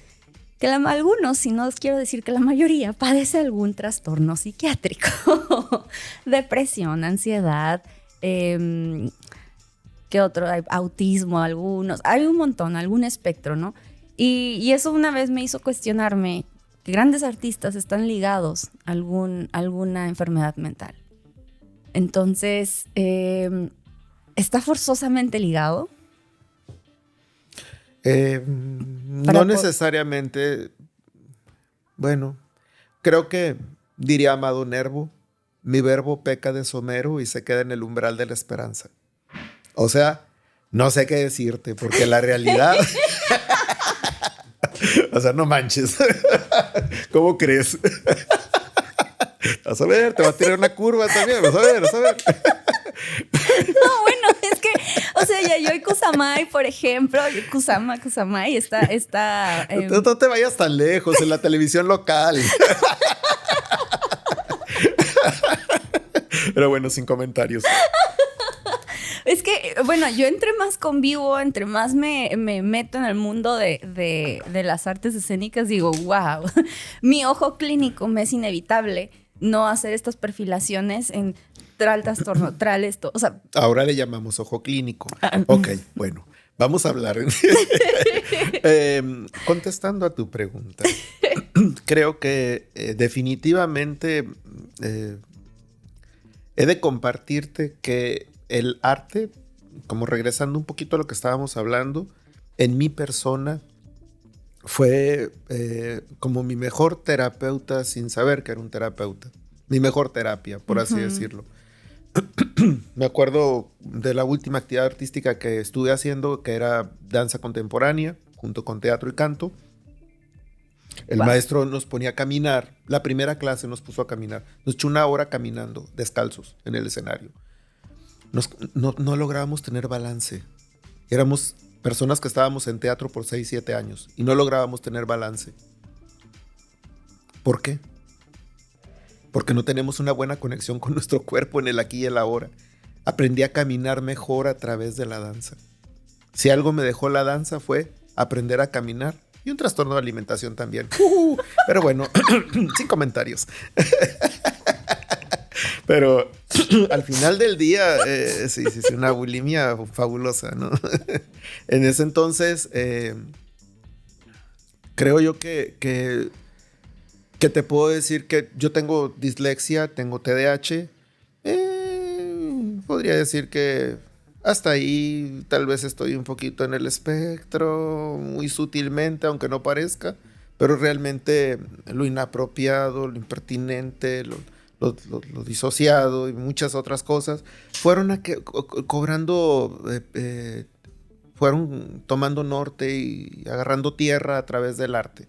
que algunos, si no quiero decir que la mayoría, padece algún trastorno psiquiátrico. Depresión, ansiedad, ¿qué otro? Autismo, algunos. Hay un montón, algún espectro, ¿no? Y eso una vez me hizo cuestionarme que grandes artistas están ligados a alguna enfermedad mental. Entonces, ¿está forzosamente ligado? No necesariamente. Bueno, creo que diría Amado Nervo, mi verbo peca de somero y se queda en el umbral de la esperanza. O sea, no sé qué decirte, porque la realidad... O sea, no manches. ¿Cómo crees? Vas a ver, te va a tirar una curva también. Vas a ver. No, bueno, es que, o sea, Yayoi Kusama, por ejemplo, Kusama está No te vayas tan lejos, en la televisión local. Pero bueno, sin comentarios. Es que, bueno, yo entre más convivo, entre más me meto en el mundo de las artes escénicas, digo, wow, mi ojo clínico me es inevitable no hacer estas perfilaciones en trastorno, esto, o sea... Ahora le llamamos ojo clínico. Ok, bueno, vamos a hablar. Contestando a tu pregunta, creo que definitivamente he de compartirte que el arte, como regresando un poquito a lo que estábamos hablando, en mi persona fue como mi mejor terapeuta sin saber que era un terapeuta. Mi mejor terapia, por así decirlo. Me acuerdo de la última actividad artística que estuve haciendo, que era danza contemporánea, junto con teatro y canto. El maestro nos ponía a caminar. La primera clase nos puso a caminar. Nos echó 1 hora caminando, descalzos, en el escenario. No lográbamos tener balance. Éramos personas que estábamos en teatro por 6, 7 años y no lográbamos tener balance. ¿Por qué? Porque no tenemos una buena conexión con nuestro cuerpo en el aquí y el ahora. Aprendí a caminar mejor a través de la danza. Si algo me dejó la danza fue aprender a caminar y un trastorno de alimentación también. Pero bueno, sin comentarios. Pero al final del día, sí, una bulimia fabulosa, ¿no? En ese entonces, creo yo que te puedo decir que yo tengo dislexia, tengo TDAH. Podría decir que hasta ahí tal vez estoy un poquito en el espectro, muy sutilmente, aunque no parezca, pero realmente lo inapropiado, lo impertinente, lo disociado y muchas otras cosas fueron fueron tomando norte y agarrando tierra a través del arte.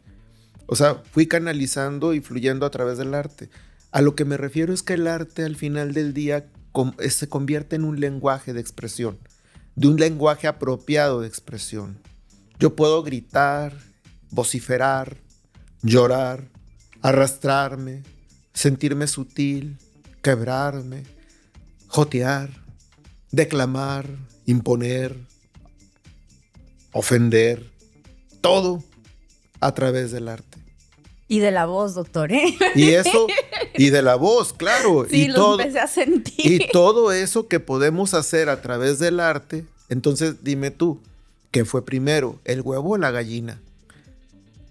O sea, fui canalizando y fluyendo a través del arte. A lo que me refiero es que el arte al final del día se convierte en un lenguaje de expresión, de un lenguaje apropiado de expresión. Yo puedo gritar, vociferar, llorar, arrastrarme, sentirme sutil, quebrarme, jotear, declamar, imponer, ofender, todo a través del arte. Y de la voz, doctor, ¿eh? Y eso, y de la voz, claro. Sí, y lo todo, empecé a sentir. Y todo eso que podemos hacer a través del arte, entonces dime tú, ¿qué fue primero, el huevo o la gallina?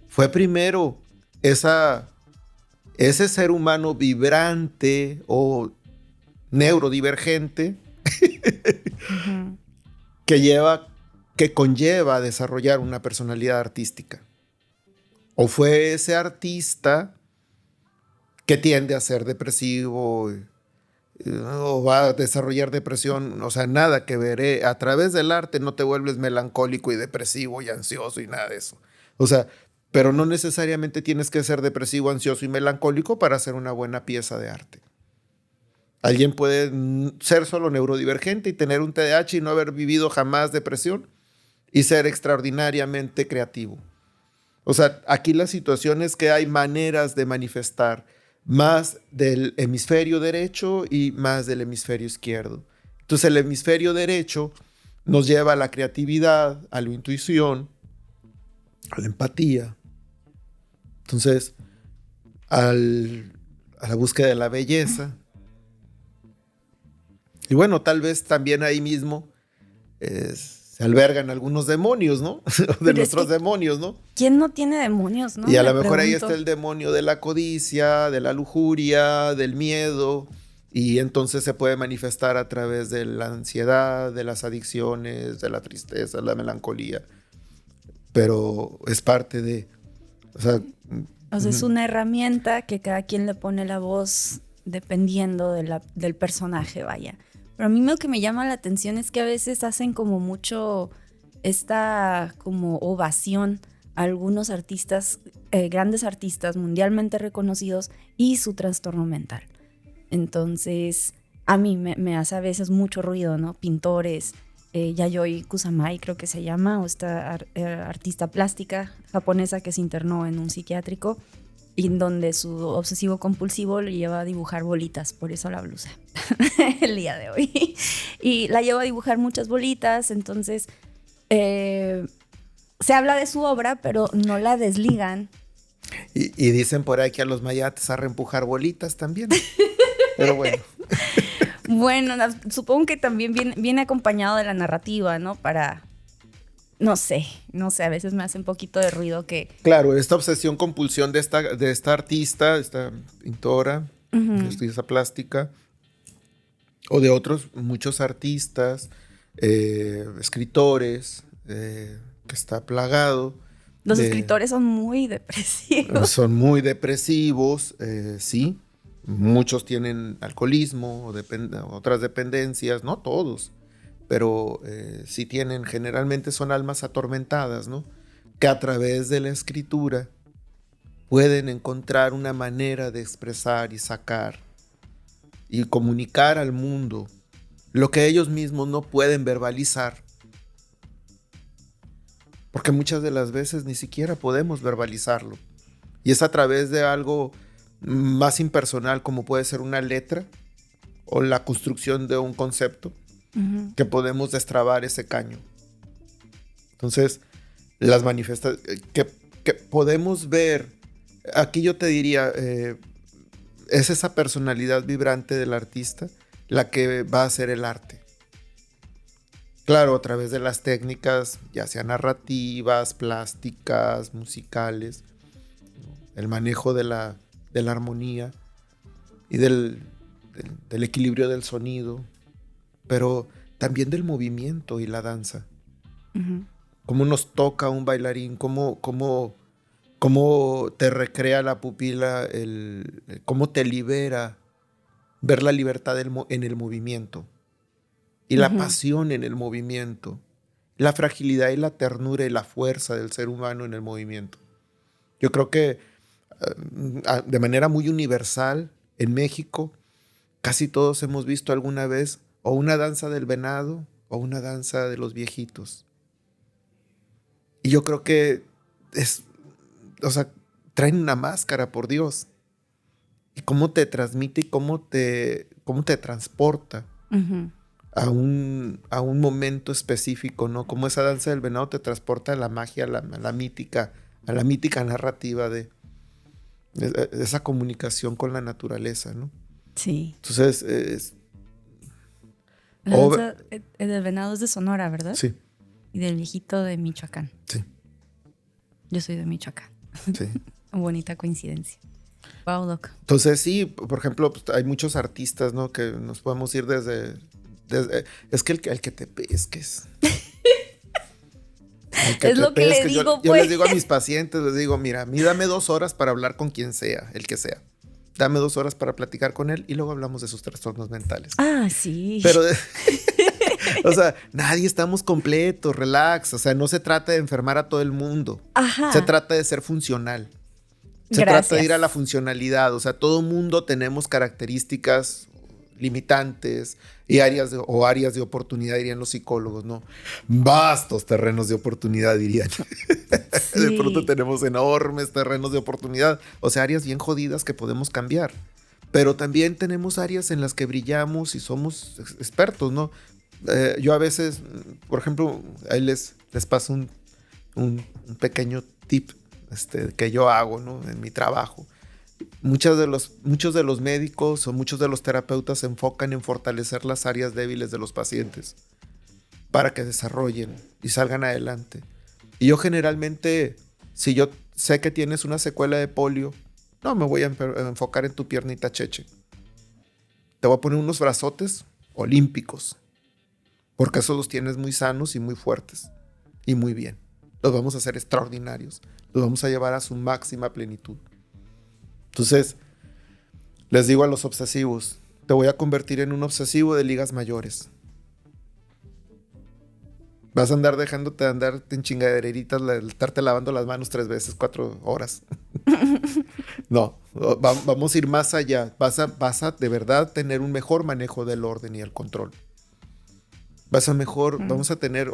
Fue primero ese ser humano vibrante o neurodivergente Uh-huh. que conlleva a desarrollar una personalidad artística. ¿O fue ese artista que tiende a ser depresivo o va a desarrollar depresión? O sea, nada que ver. A través del arte no te vuelves melancólico y depresivo y ansioso y nada de eso. O sea, pero no necesariamente tienes que ser depresivo, ansioso y melancólico para hacer una buena pieza de arte. Alguien puede ser solo neurodivergente y tener un TDAH y no haber vivido jamás depresión y ser extraordinariamente creativo. O sea, aquí la situación es que hay maneras de manifestar más del hemisferio derecho y más del hemisferio izquierdo. Entonces el hemisferio derecho nos lleva a la creatividad, a la intuición, a la empatía. Entonces, a la búsqueda de la belleza. Y bueno, tal vez también ahí mismo se albergan algunos demonios, ¿no? De nuestros demonios, ¿no? ¿Quién no tiene demonios, no? Y a Me lo mejor ahí pregunto. está el demonio de la codicia, de la lujuria, del miedo, y entonces se puede manifestar a través de la ansiedad, de las adicciones, de la tristeza, la melancolía. Pero es parte de... O sea, es una herramienta que cada quien le pone la voz dependiendo del personaje, vaya. Pero a mí lo que me llama la atención es que a veces hacen como mucho esta como ovación a algunos artistas, grandes artistas mundialmente reconocidos y su trastorno mental. Entonces, a mí me hace a veces mucho ruido, ¿no? Pintores, Yayoi Kusama, creo que se llama, o esta artista plástica japonesa que se internó en un psiquiátrico y en donde su obsesivo compulsivo le lleva a dibujar bolitas, por eso la blusa el día de hoy. Y la lleva a dibujar muchas bolitas, entonces se habla de su obra, pero no la desligan. Y dicen por ahí que a los mayates a reempujar bolitas también. Pero bueno. Bueno, supongo que también viene acompañado de la narrativa, ¿no? Para... No sé, a veces me hace un poquito de ruido que... Claro, esta obsesión, compulsión de esta artista, esta pintora, artista plástica, o de otros muchos artistas, escritores, que está plagado. Los escritores son muy depresivos. Son muy depresivos, sí. Muchos tienen alcoholismo o otras dependencias, no todos. Pero sí tienen, generalmente son almas atormentadas, ¿no? Que a través de la escritura pueden encontrar una manera de expresar y sacar y comunicar al mundo lo que ellos mismos no pueden verbalizar. Porque muchas de las veces ni siquiera podemos verbalizarlo. Y es a través de algo más impersonal, como puede ser una letra o la construcción de un concepto, que podemos destrabar ese caño. Entonces, las manifestaciones que podemos ver, aquí yo te diría, es esa personalidad vibrante del artista la que va a hacer el arte. Claro, a través de las técnicas, ya sean narrativas, plásticas, musicales, el manejo de la armonía y del equilibrio del sonido, pero también del movimiento y la danza. Uh-huh. Cómo nos toca un bailarín, cómo te recrea la pupila, cómo te libera ver la libertad en el movimiento y la pasión en el movimiento, la fragilidad y la ternura y la fuerza del ser humano en el movimiento. Yo creo que de manera muy universal en México casi todos hemos visto alguna vez o una danza del venado o una danza de los viejitos. Y yo creo que traen una máscara, por Dios. Y cómo te transmite y cómo te transporta a un momento específico, ¿no? Como esa danza del venado te transporta a la magia, a la mítica narrativa de esa comunicación con la naturaleza, ¿no? Sí. Entonces, la danza del venado es de Sonora, ¿verdad? Sí. Y del viejito de Michoacán. Sí. Yo soy de Michoacán. Sí. Bonita coincidencia. Wow, Doc. Entonces, sí, por ejemplo, pues, hay muchos artistas, ¿no? Que nos podemos ir desde es que el que te pesques. Es lo que le digo, yo les digo a mis pacientes, les digo, mira, a mí dame 2 horas para hablar con quien sea, el que sea. Dame 2 horas para platicar con él y luego hablamos de sus trastornos mentales. Ah, sí. Pero, o sea, nadie estamos completos, relax. O sea, no se trata de enfermar a todo el mundo. Ajá. Se trata de ser funcional. Se trata de ir a la funcionalidad. O sea, todo mundo tenemos características limitantes y áreas de oportunidad, dirían los psicólogos, ¿no? Vastos terrenos de oportunidad, dirían. Sí. De pronto tenemos enormes terrenos de oportunidad. O sea, áreas bien jodidas que podemos cambiar. Pero también tenemos áreas en las que brillamos y somos expertos, ¿no? Yo a veces, por ejemplo, ahí les paso un pequeño tip que yo hago, ¿no? En mi trabajo. Muchos de los médicos o muchos de los terapeutas se enfocan en fortalecer las áreas débiles de los pacientes para que desarrollen y salgan adelante. Y yo generalmente, si yo sé que tienes una secuela de polio, no me voy a enfocar en tu piernita cheche. Te voy a poner unos brazotes olímpicos, porque esos los tienes muy sanos y muy fuertes y muy bien. Los vamos a hacer extraordinarios. Los vamos a llevar a su máxima plenitud. Entonces, les digo a los obsesivos, te voy a convertir en un obsesivo de ligas mayores. Vas a andar dejándote de andar en chingaderitas, estarte lavando las manos 3 veces, 4 horas. No, vamos a ir más allá. Vas a de verdad tener un mejor manejo del orden y el control. Vamos a tener,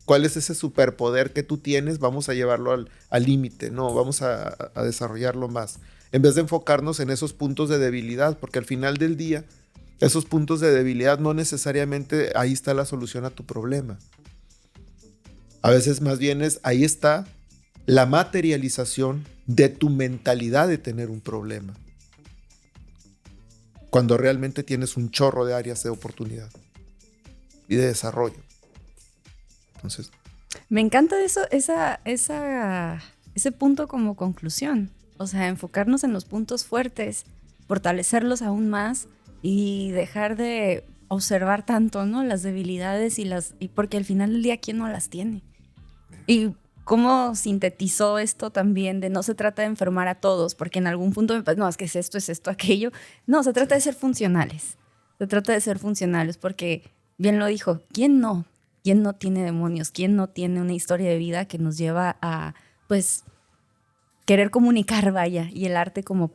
¿cuál es ese superpoder que tú tienes? Vamos a llevarlo al límite, ¿no? Vamos a desarrollarlo más. En vez de enfocarnos en esos puntos de debilidad, porque al final del día, esos puntos de debilidad no necesariamente ahí está la solución a tu problema. A veces más bien ahí está la materialización de tu mentalidad de tener un problema. Cuando realmente tienes un chorro de áreas de oportunidad y de desarrollo. Entonces, me encanta eso, ese punto como conclusión. O sea, enfocarnos en los puntos fuertes, fortalecerlos aún más y dejar de observar tanto, ¿no? Las debilidades y porque al final del día, ¿quién no las tiene? Y cómo sintetizó esto también de no se trata de enfermar a todos, porque en algún punto me parece, no, es que es esto, aquello. No, se trata de ser funcionales. Se trata de ser funcionales porque, bien lo dijo, ¿quién no? ¿Quién no tiene demonios? ¿Quién no tiene una historia de vida que nos lleva a, pues, querer comunicar, vaya? Y el arte como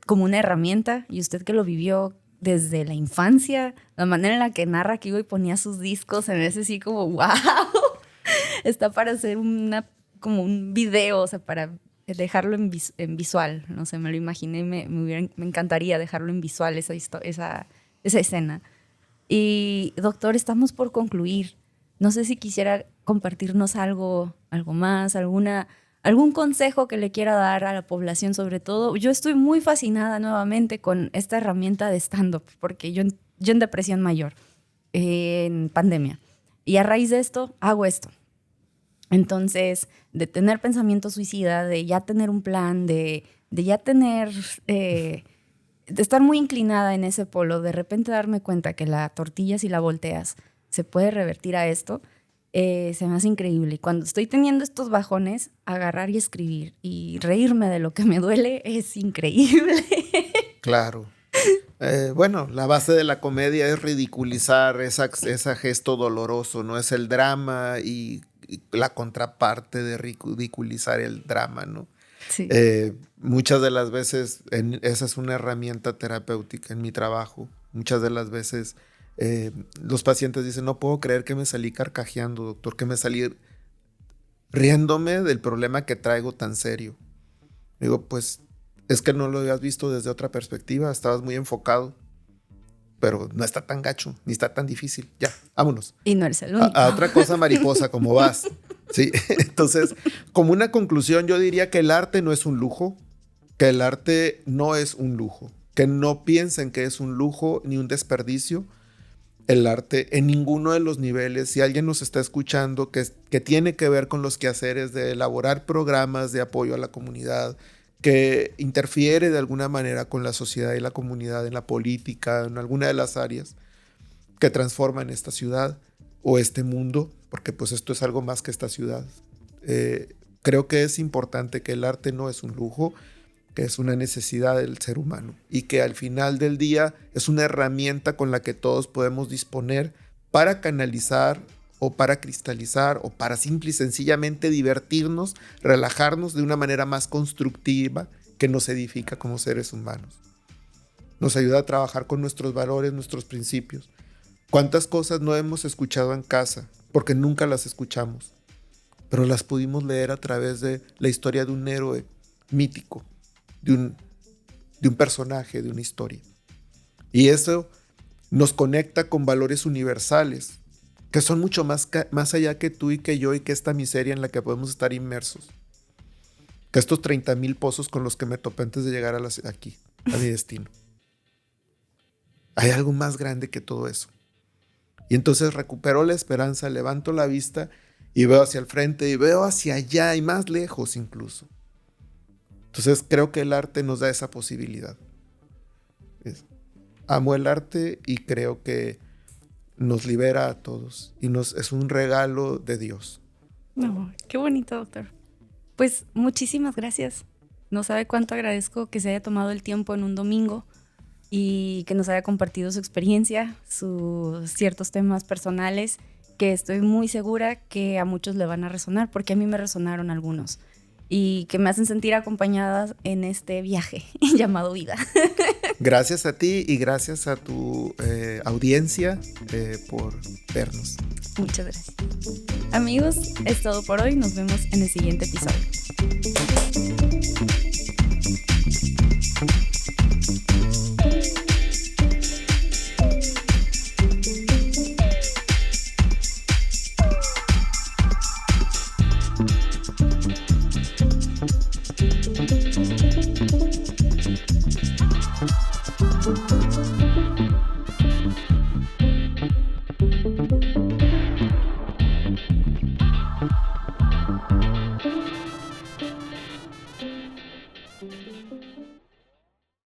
como una herramienta. Y usted que lo vivió desde la infancia, la manera en la que narra que iba y ponía sus discos, se me hace así como, wow. Está para hacer como un video, o sea, para dejarlo en visual. No sé, me lo imaginé y me encantaría dejarlo en visual esa escena. Y, doctor, estamos por concluir. No sé si quisiera compartirnos algo más, algún consejo que le quiera dar a la población sobre todo. Yo estoy muy fascinada nuevamente con esta herramienta de stand-up, porque yo en depresión mayor, en pandemia, y a raíz de esto hago esto. Entonces, de tener pensamiento suicida, de ya tener un plan, de ya tener, de estar muy inclinada en ese polo, de repente darme cuenta que la tortilla, si la volteas, se puede revertir a esto, se me hace increíble. Y cuando estoy teniendo estos bajones, agarrar y escribir y reírme de lo que me duele es increíble. Claro. Bueno, la base de la comedia es ridiculizar ese gesto doloroso, ¿no? Es el drama y la contraparte de ridiculizar el drama, ¿no? Sí. Muchas de las veces esa es una herramienta terapéutica en mi trabajo. Muchas de las veces los pacientes dicen, no puedo creer que me salí carcajeando, doctor, que me salí riéndome del problema que traigo tan serio. Digo, pues es que no lo habías visto desde otra perspectiva, estabas muy enfocado, pero no está tan gacho, ni está tan difícil. Ya, vámonos. Y no eres el único. A otra cosa mariposa, ¿cómo vas? Sí, entonces, como una conclusión, yo diría que el arte no es un lujo, que el arte no es un lujo, que no piensen que es un lujo ni un desperdicio. El arte en ninguno de los niveles, si alguien nos está escuchando que tiene que ver con los quehaceres de elaborar programas de apoyo a la comunidad, que interfiere de alguna manera con la sociedad y la comunidad en la política, en alguna de las áreas que transforman esta ciudad o este mundo, porque pues esto es algo más que esta ciudad. Creo que es importante que el arte no es un lujo, que es una necesidad del ser humano y que al final del día es una herramienta con la que todos podemos disponer para canalizar o para cristalizar o para simple y sencillamente divertirnos, relajarnos de una manera más constructiva que nos edifica como seres humanos. Nos ayuda a trabajar con nuestros valores, nuestros principios. ¿Cuántas cosas no hemos escuchado en casa? Porque nunca las escuchamos, pero las pudimos leer a través de la historia de un héroe mítico, de un personaje, de una historia. Y eso nos conecta con valores universales, que son mucho más allá que tú y que yo y que esta miseria en la que podemos estar inmersos. Que estos 30,000 pozos con los que me topé antes de llegar aquí, a mi destino. Hay algo más grande que todo eso. Y entonces recupero la esperanza, levanto la vista y veo hacia el frente y veo hacia allá y más lejos incluso. Entonces creo que el arte nos da esa posibilidad. Amo el arte y creo que nos libera a todos y es un regalo de Dios. No, qué bonito, doctor. Pues muchísimas gracias. No sabe cuánto agradezco que se haya tomado el tiempo en un domingo y que nos haya compartido su experiencia, sus ciertos temas personales, que estoy muy segura que a muchos le van a resonar, porque a mí me resonaron algunos, y que me hacen sentir acompañadas en este viaje llamado vida. Gracias a ti y gracias a tu audiencia por vernos. Muchas gracias. Amigos, es todo por hoy. Nos vemos en el siguiente episodio.